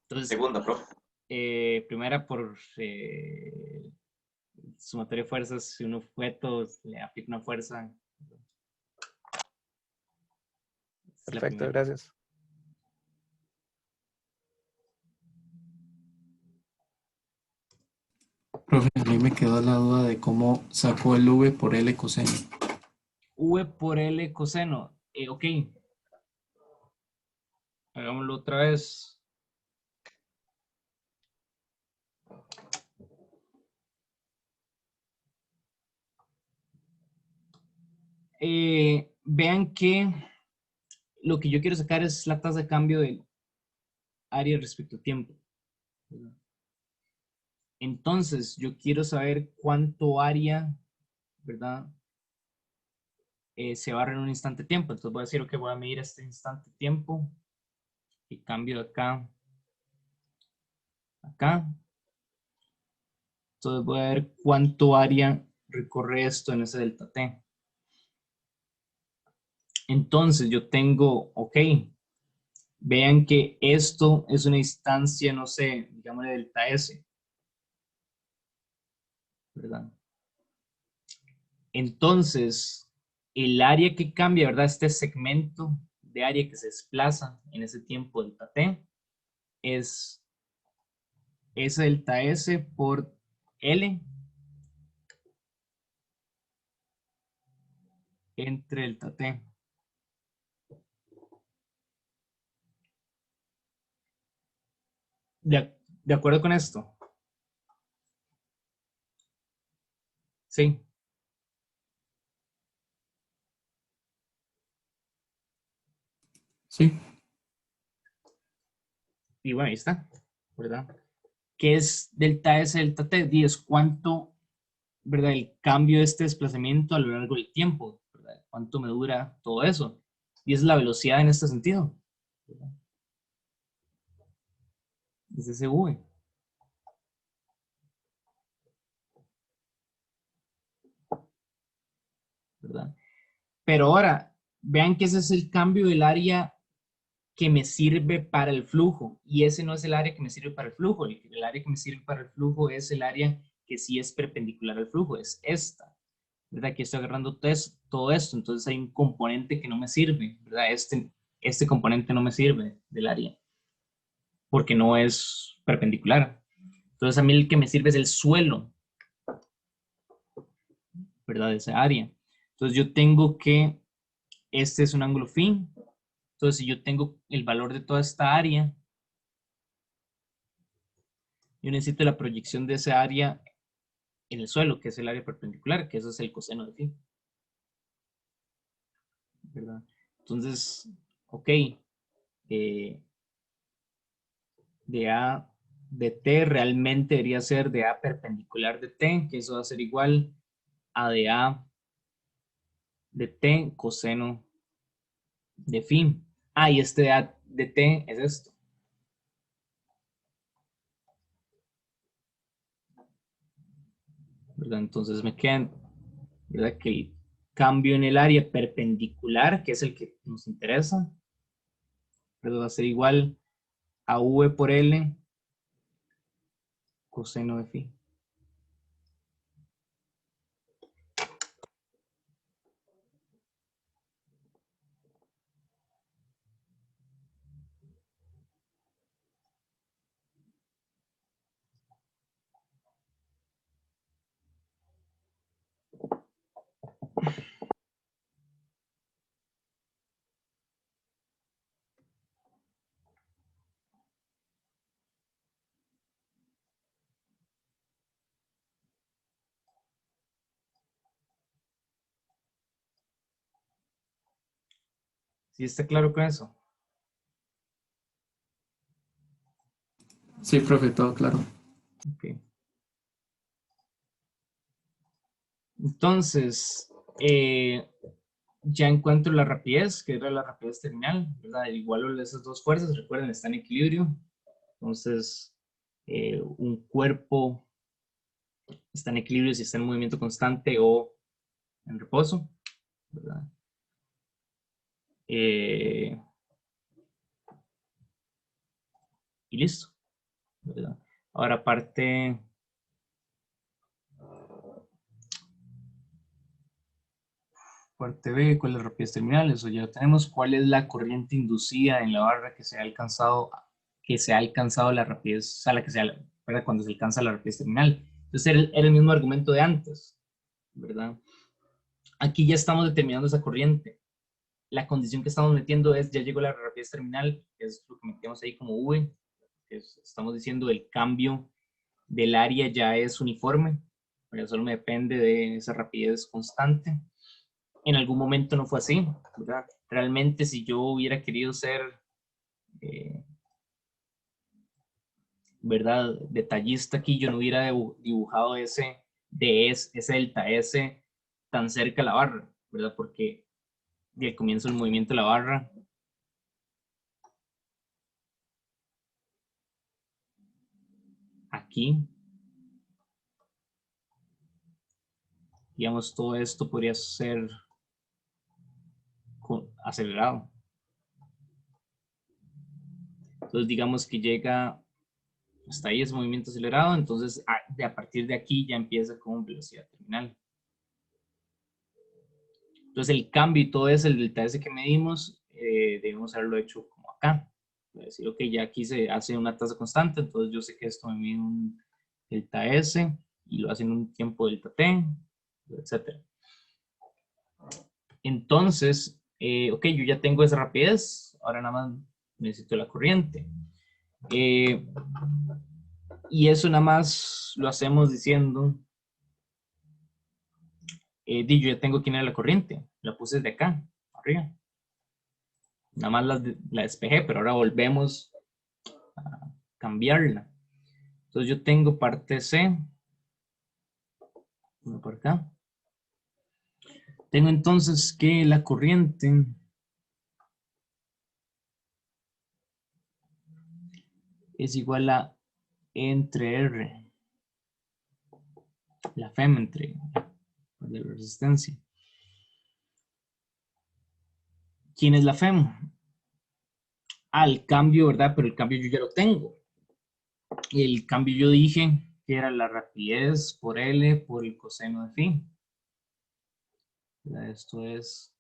Entonces, Segunda, profe. primera por sumatoria de fuerzas, si un objeto le aplica una fuerza, es la Perfecto, primera. gracias. Profe, a mí me quedó la duda de cómo sacó el V por L coseno. V por L coseno. Ok, hagámoslo otra vez. Vean que lo que yo quiero sacar es la tasa de cambio del área respecto al tiempo, ¿verdad? Entonces, yo quiero saber cuánto área, ¿verdad? Se barra en un instante tiempo. Entonces voy a decir, ok, voy a medir este instante tiempo y cambio de acá a acá. Entonces voy a ver cuánto área recorre esto en ese delta T. Entonces yo tengo, ok, vean que esto es una distancia, no sé, digámosle delta S, ¿verdad? Entonces, el área que cambia, ¿verdad? Este segmento de área que se desplaza en ese tiempo delta T, es S delta S por L entre delta T. De acuerdo con esto? Sí. Sí, Y bueno, ahí está, ¿verdad? ¿Qué es delta S, delta T? Y es cuánto, ¿verdad? El cambio de este desplazamiento a lo largo del tiempo, ¿verdad? ¿Cuánto me dura todo eso? Y es la velocidad en este sentido, ¿verdad? Es ese V, ¿verdad? Pero ahora, vean que ese es el cambio del área que me sirve para el flujo, y ese no es el área que me sirve para el flujo. El área que me sirve para el flujo es el área que sí es perpendicular al flujo, es esta, ¿verdad? Aquí estoy agarrando todo esto, entonces hay un componente que no me sirve, ¿verdad? Este componente no me sirve del área, porque no es perpendicular. Entonces a mí el que me sirve es el suelo, ¿verdad? De esa área. Entonces yo tengo que, este es un ángulo phi, entonces si yo tengo el valor de toda esta área, yo necesito la proyección de esa área en el suelo, que es el área perpendicular, que eso es el coseno de phi, ¿verdad? Entonces, ok, de A de T realmente debería ser de A perpendicular de T, que eso va a ser igual a de A de T coseno de phi. Ah, y este de A de T es esto, ¿verdad? Entonces me quedan, ¿verdad? Que el cambio en el área perpendicular, que es el que nos interesa, ¿verdad? Va a ser igual a V por L coseno de phi. ¿Sí está claro con eso? sí, profe, todo claro. Ok. Entonces, ya encuentro la rapidez, que era la rapidez terminal, ¿verdad? Igual esas dos fuerzas, recuerden, están en equilibrio. Entonces, un cuerpo está en equilibrio si está en movimiento constante o en reposo, ¿verdad? Y listo, ¿verdad? Ahora parte B, ¿cuál es la rapidez terminal? Eso ya lo tenemos. ¿Cuál es la corriente inducida en la barra que se ha alcanzado la rapidez, a la que se ¿verdad? Cuando se alcanza la rapidez terminal? Entonces era el mismo argumento de antes, ¿verdad? Aquí ya estamos determinando esa corriente. La condición que estamos metiendo es, ya llegó la rapidez terminal, que es lo que metemos ahí como V, que estamos diciendo el cambio del área ya es uniforme, pero solo me depende de esa rapidez constante. En algún momento no fue así, ¿verdad? Realmente si yo hubiera querido ser, eh, ¿verdad? Detallista aquí, yo no hubiera dibujado ese ese delta S tan cerca a la barra, ¿verdad? Porque del comienzo del movimiento de la barra, aquí, digamos, todo esto podría ser acelerado. Entonces, digamos que llega hasta ahí ese movimiento acelerado, entonces a partir de aquí ya empieza con velocidad terminal. Entonces el cambio y todo eso, el delta S que medimos, debemos haberlo hecho como acá, Voy a decir, ok, ya aquí se hace una tasa constante, entonces yo sé que esto me mide un delta S y lo hace en un tiempo delta T, etc. Entonces, ok, yo ya tengo esa rapidez, ahora nada más necesito la corriente. Y eso nada más lo hacemos diciendo, yo ya tengo quién era la corriente, la puse desde acá, arriba. Nada más la despejé, pero ahora volvemos a cambiarla. Entonces yo tengo parte C, por acá. Tengo entonces que la corriente es igual a E entre R, la FEM entre de la resistencia. ¿Quién es la FEM? El cambio, ¿verdad? Pero el cambio yo ya lo tengo. El cambio yo dije que era la rapidez por L por el coseno de phi. Esto es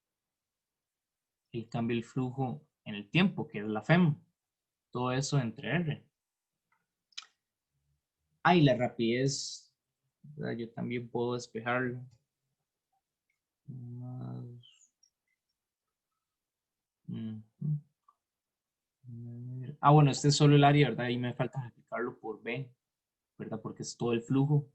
el cambio del flujo en el tiempo, que es la FEM. Todo eso entre R. Y la rapidez, ¿verdad? Yo también puedo despejarlo. Bueno, este es solo el área, ¿verdad? Ahí me falta multiplicarlo por B, ¿verdad? Porque es todo el flujo.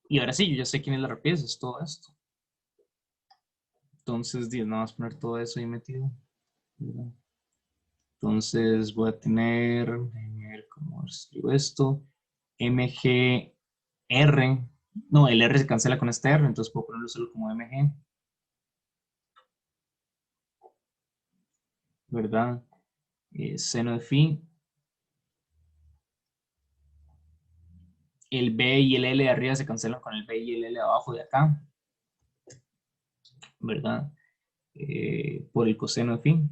Y ahora sí, yo ya sé quién es la rapidez, es todo esto. Entonces, nada más poner todo eso ahí metido, ¿verdad? Entonces voy a tener, déjenme ver cómo escribo esto, mgr, no, el R se cancela con este R, entonces puedo ponerlo solo como mg, ¿verdad? Seno de phi, el B y el L de arriba se cancelan con el B y el L de abajo de acá, ¿verdad? Por el coseno de phi.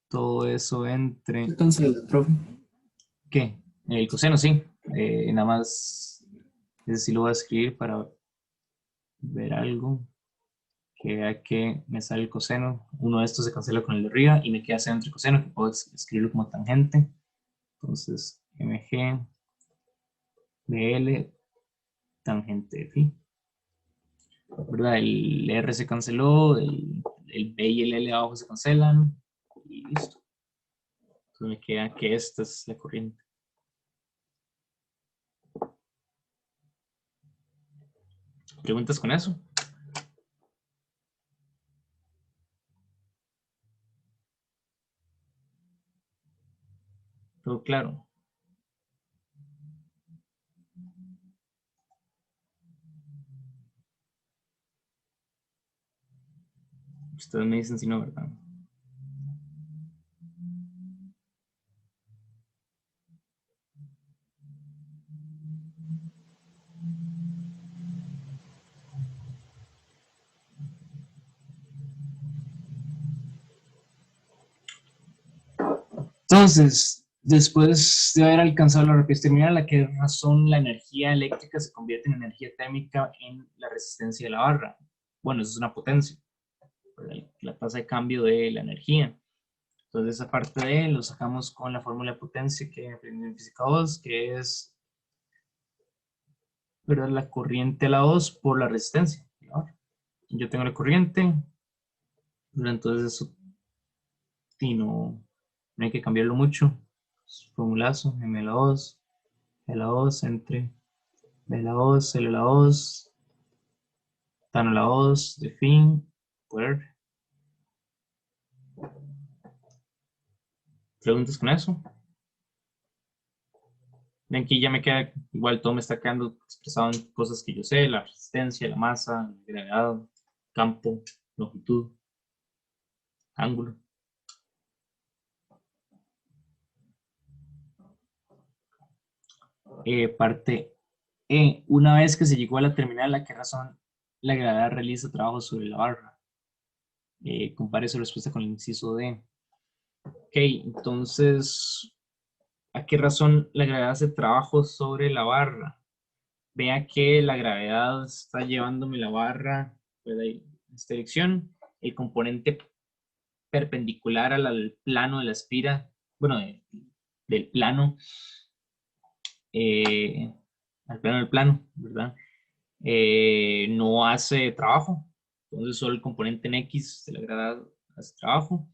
Todo eso entre... ¿Qué cancela, profe? ¿Qué? El coseno, sí. Nada más, ese sí lo voy a escribir para ver algo. Que vea que me sale el coseno. Uno de estos se cancela con el de arriba y me queda seno entre coseno, que puedo escribirlo como tangente. Entonces, mg de L tangente de phi. ¿Verdad? El R se canceló, el B y el L abajo se cancelan y listo. Entonces me queda que esta es la corriente. ¿Preguntas con eso? ¿Todo claro? Ustedes me dicen si no, ¿verdad? Entonces, después de haber alcanzado la rapidez terminal, ¿a qué razón la energía eléctrica se convierte en energía térmica en la resistencia de la barra? Bueno, eso es una potencia, la tasa de cambio de la energía. Entonces, esa parte de lo sacamos con la fórmula de potencia que aprendí en física 2, que es, ¿verdad?, la corriente a la 2 por la resistencia. Yo tengo la corriente, entonces eso no hay que cambiarlo mucho. Formulazo, m a la 2, a la 2 entre b a la 2, L a la 2, tan a la 2, de fin, por R. ¿Preguntas con eso? Ven que ya me queda, igual todo me está quedando expresado en cosas que yo sé, la resistencia, la masa, la gravedad, campo, longitud, ángulo. Parte E. Una vez que se llegó a la terminal, ¿a qué razón la gravedad realiza trabajo sobre la barra? Compare su respuesta con el inciso D. Ok, entonces, ¿a qué razón la gravedad hace trabajo sobre la barra? vea que la gravedad está llevándome la barra, pues, ahí, en esta dirección. El componente perpendicular al plano de la espira, bueno, del plano, al plano del plano, ¿verdad? No hace trabajo. Entonces solo el componente en X de la gravedad hace trabajo.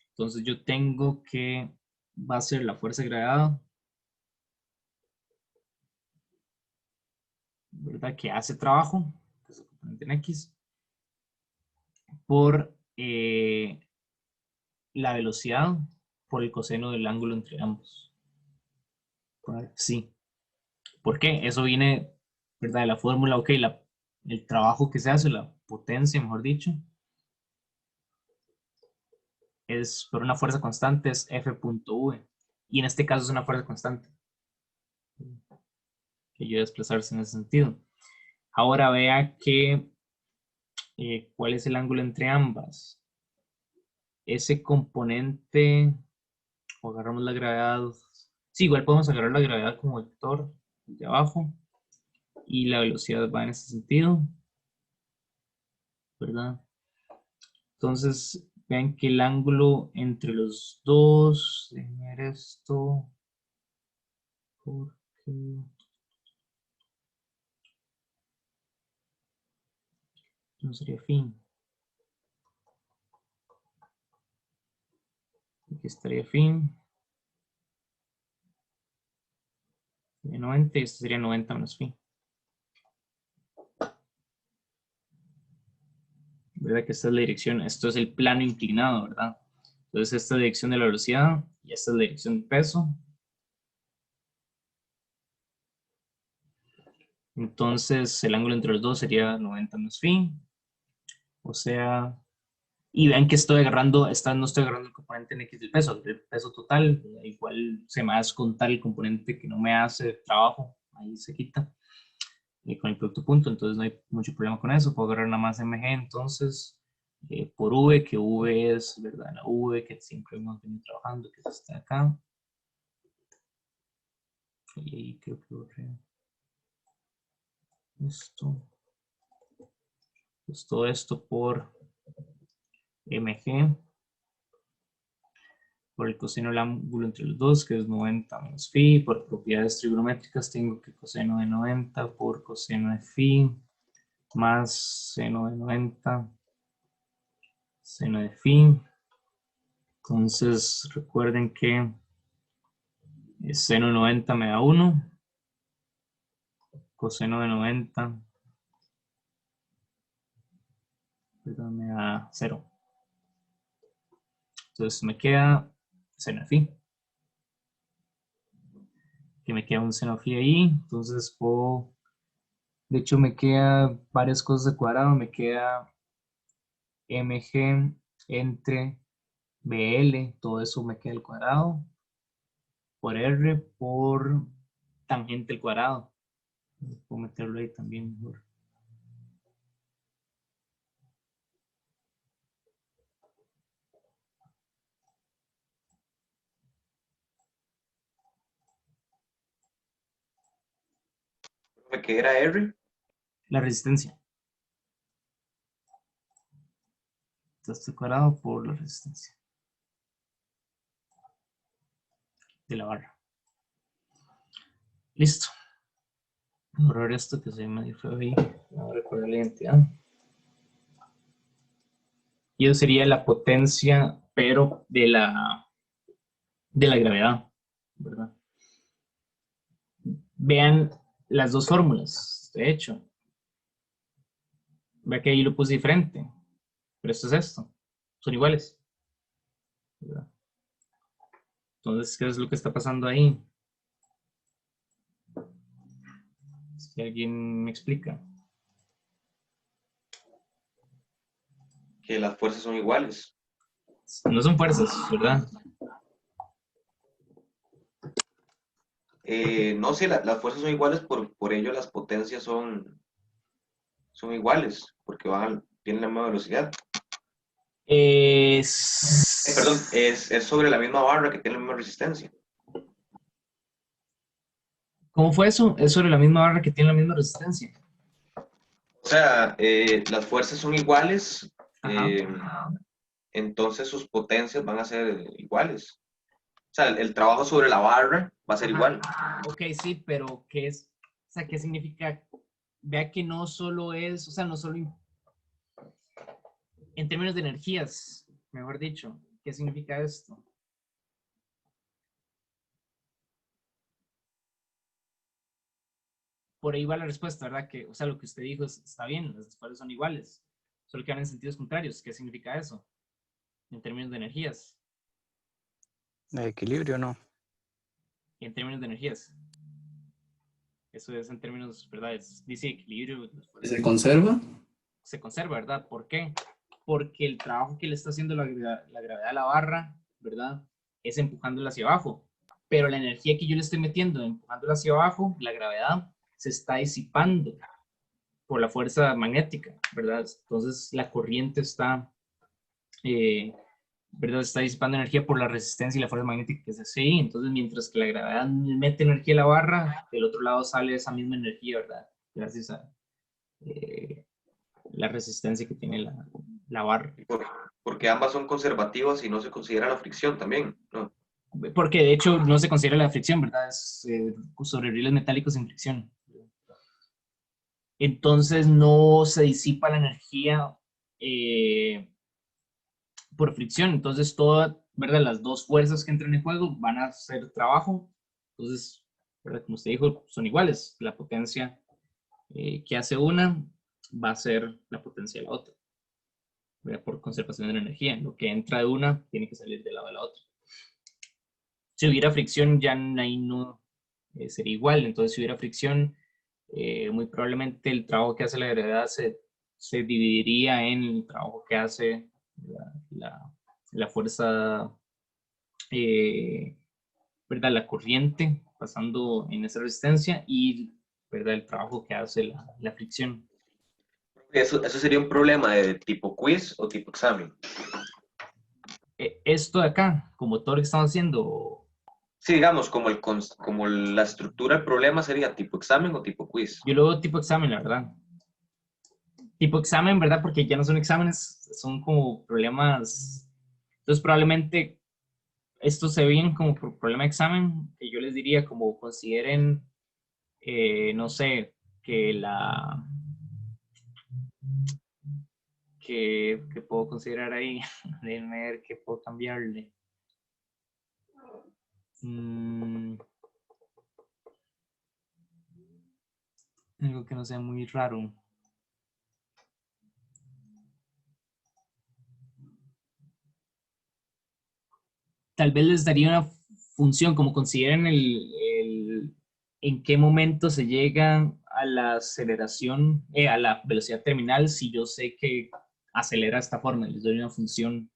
Entonces yo tengo que va a ser la fuerza de gravedad, ¿verdad? Que hace trabajo, que es el componente en X, por la velocidad por el coseno del ángulo entre ambos. Sí. ¿Por qué? Eso viene, ¿verdad? De la fórmula, ok, el trabajo que se hace, la potencia, mejor dicho, es por una fuerza constante, es F.V. Y en este caso es una fuerza constante que ayuda a desplazarse en ese sentido. Ahora vea que, ¿cuál es el ángulo entre ambas? Ese componente, o agarramos la gravedad, sí, igual podemos agarrar la gravedad como vector de abajo, y la velocidad va en ese sentido, ¿verdad? Entonces, vean que el ángulo entre los dos, déjenme ver esto, porque no sería fin. Aquí estaría fin. De 90 y esto sería 90 menos fin. ¿Verdad que esta es la dirección? Esto es el plano inclinado, ¿verdad? Entonces esta es la dirección de la velocidad y esta es la dirección del peso. Entonces el ángulo entre los dos sería 90 menos phi. O sea, y vean que estoy agarrando, no estoy agarrando el componente en X del peso, el peso total. Igual se me va a descontar el componente que no me hace trabajo, ahí se quita. Y con el producto punto, entonces no hay mucho problema con eso. Puedo agarrar nada más mg, entonces, por v, que v es, ¿verdad? La v que siempre hemos venido trabajando, que está acá. Y ahí creo que borré esto. Pues todo esto por mg, por el coseno del ángulo entre los dos, que es 90 menos phi. Por propiedades trigonométricas tengo que coseno de 90 por coseno de phi, más seno de 90, seno de phi. Entonces recuerden que seno de 90 me da 1, coseno de 90 me da 0. Entonces me queda seno de phi. Que me queda un seno de phi ahí. Entonces puedo, de hecho me queda varias cosas de cuadrado. Me queda mg entre bl, todo eso me queda al cuadrado, por r por tangente al cuadrado. Puedo meterlo ahí también mejor. ¿Qué era R? La resistencia. Entonces cuadrado por la resistencia de la barra. Listo. Borrar esto que se medio feo ahí. No recuerdo la identidad. Y eso sería la potencia, pero de la gravedad, ¿verdad? Vean las dos fórmulas, de hecho. Vean que ahí lo puse diferente, pero esto es esto. Son iguales, ¿verdad? Entonces, ¿qué es lo que está pasando ahí? Si alguien me explica. Que las fuerzas son iguales. No son fuerzas, ¿verdad? No sé, las fuerzas son iguales, por ello las potencias son iguales, porque tienen la misma velocidad. Perdón, es sobre la misma barra que tiene la misma resistencia. ¿Cómo fue eso? Es sobre la misma barra que tiene la misma resistencia. O sea, las fuerzas son iguales, Ajá. entonces sus potencias van a ser iguales. O sea, el trabajo sobre la barra va a ser Ajá. igual. Ok, sí, pero ¿qué es? O sea, ¿qué significa? Vea que no solo es, o sea, no solo en términos de energías, mejor dicho, ¿qué significa esto? Por ahí va la respuesta, ¿verdad? Que, o sea, lo que usted dijo está bien, las fuerzas son iguales, solo que van en sentidos contrarios. ¿Qué significa eso? En términos de energías. De equilibrio, ¿no? En términos de energías. Eso es en términos, ¿verdad? Dice equilibrio. ¿Se conserva? Se conserva, ¿verdad? ¿Por qué? Porque el trabajo que le está haciendo la gravedad a la barra, ¿verdad? Es empujándola hacia abajo. Pero la energía que yo le estoy metiendo, empujándola hacia abajo, la gravedad, se está disipando por la fuerza magnética, ¿verdad? Entonces la corriente está, ¿verdad? Está disipando energía por la resistencia y la fuerza magnética que se hace ahí. Entonces, mientras que la gravedad mete energía a la barra, del otro lado sale esa misma energía, ¿verdad? Gracias a la resistencia que tiene la barra. Porque ambas son conservativas y no se considera la fricción también, ¿no? Porque de hecho no se considera la fricción, ¿verdad? Es sobre rieles metálicos sin fricción. Entonces no se disipa la energía por fricción. Entonces todas, ¿verdad? Las dos fuerzas que entran en juego van a hacer trabajo. Entonces, ¿verdad? Como usted dijo, son iguales. La potencia que hace una va a ser la potencia de la otra, ¿verdad? Por conservación de la energía. Lo que entra de una tiene que salir del lado de la otra. Si hubiera fricción, ya ahí no sería igual. Entonces, si hubiera fricción, muy probablemente el trabajo que hace la gravedad se dividiría en el trabajo que hace la fuerza, ¿verdad? La corriente pasando en esa resistencia y, ¿verdad? El trabajo que hace la fricción. Eso sería un problema de tipo quiz o tipo examen. Esto de acá, como todo lo que estamos haciendo, Sí, digamos, como la estructura del problema sería tipo examen o tipo quiz. yo lo veo tipo examen, la verdad. Tipo examen, ¿verdad? Porque ya no son exámenes, son como problemas. Entonces, probablemente esto se ven como por problema de examen, que yo les diría como consideren, no sé, que que puedo considerar ahí, déjenme ver qué puedo cambiarle. Algo que no sea muy raro. Tal vez les daría una función, como consideren en qué momento se llega a la aceleración, a la velocidad terminal, si yo sé que acelera de esta forma, les doy una función,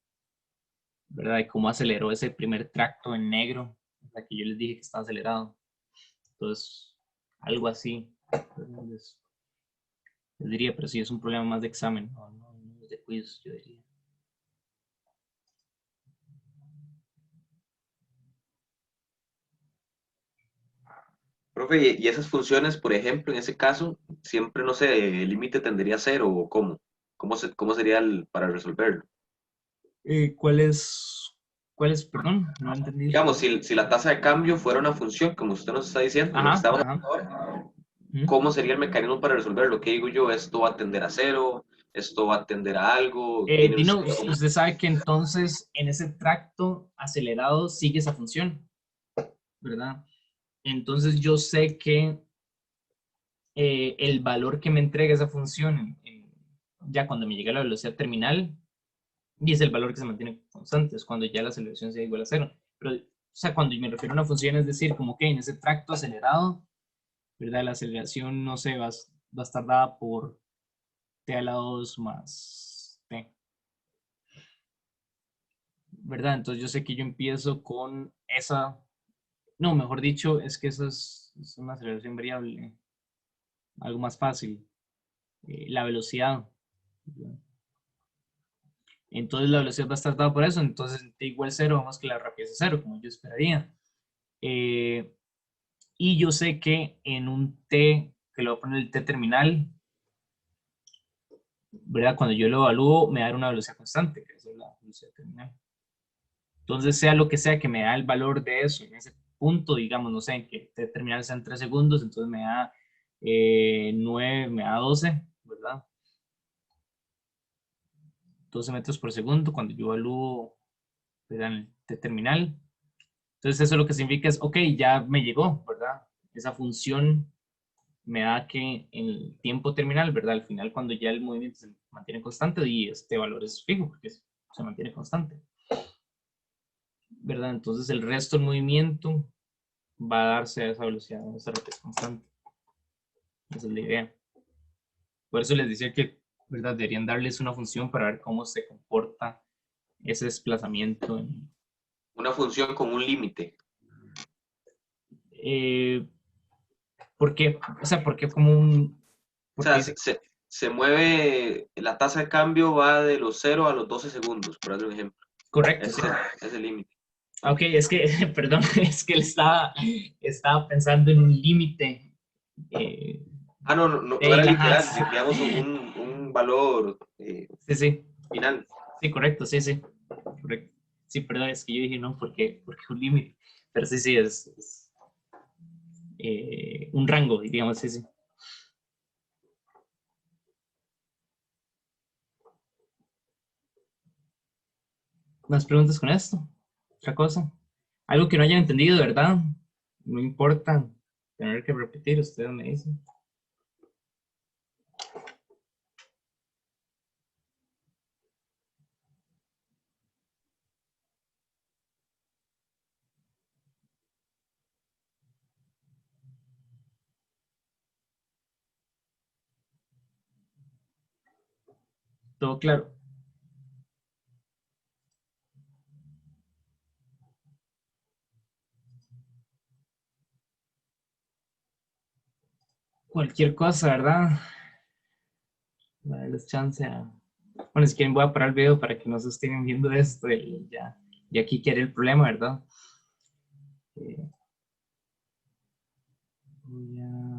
¿verdad? De cómo aceleró ese primer tracto en negro, la que yo les dije que estaba acelerado. Entonces, algo así, les diría, pero sí es un problema más de examen, no es de quiz, yo diría. Profe, y esas funciones, por ejemplo, en ese caso, siempre, no sé, el límite tendría a cero o cómo. ¿Cómo sería para resolverlo? Perdón, no entendí. Digamos, si la tasa de cambio fuera una función, como usted nos está diciendo, lo que Ajá, estamos ajá. haciendo ahora, ¿cómo sería el mecanismo para resolverlo? ¿Qué digo yo? ¿Esto va a tender a cero? ¿Esto va a tender a algo? ¿Tiene un Dino, sistema? usted sabe que entonces en ese tracto acelerado sigue esa función, ¿verdad? Entonces yo sé que el valor que me entrega esa función ya cuando me llegue a la velocidad terminal, y es el valor que se mantiene constante, es cuando ya la aceleración sea igual a cero. Pero, o sea, cuando me refiero a una función, es decir, como que en ese tracto acelerado, ¿verdad? La aceleración, no sé, va a estar dada por t a la 2 más t, ¿verdad? Entonces yo sé que yo empiezo con esa, no, mejor dicho, es que eso es una aceleración variable, algo más fácil, la velocidad. Entonces la velocidad va a estar dada por eso, entonces t igual 0, vamos que la rapidez es 0, como yo esperaría. Y Y yo sé que en un T, que le voy a poner el T terminal, ¿verdad? Cuando yo lo evalúo, me da una velocidad constante, que es la velocidad terminal. Entonces, sea lo que sea que me da el valor de eso, en ese punto, digamos, no sé, que T terminal sea en 3 segundos, entonces me da 9, me da 12, ¿verdad? 12 metros por segundo cuando yo evalúo, ¿verdad? En el T terminal. Entonces, eso lo que significa es, ok, ya me llegó, ¿verdad? Esa función me da que en el tiempo terminal, ¿verdad? Al final, cuando ya el movimiento se mantiene constante, y este valor es fijo, porque se mantiene constante, ¿verdad? Entonces, el resto del movimiento va a darse a esa velocidad, a esa rapidez constante. Esa es la idea. Por eso les decía que, ¿verdad? Deberían darles una función para ver cómo se comporta ese desplazamiento. Una función con un límite. ¿Por qué? O sea, ¿por qué como un...? O sea, Dice, se mueve, la tasa de cambio va de los 0 a los 12 segundos, por darle un ejemplo. correcto, Ese sí. es el límite. Ok, es que, perdón, es que él estaba pensando en un límite. No era Ajá, literal, digamos un valor sí, sí, final. sí, correcto, sí, sí, correcto. Sí, perdón, es que yo dije no, porque un límite. Pero sí, sí, es un rango, digamos, sí, sí. ¿Más preguntas con esto? ¿Otra cosa? Algo que no hayan entendido, ¿verdad? No importa tener que repetir, ustedes me dicen. ¿Todo claro? Cualquier cosa, ¿verdad? Darles chance a... Bueno, si quieren voy a parar el video para que no se estén viendo esto y ya aquí quiere el problema, ¿verdad? Voy a...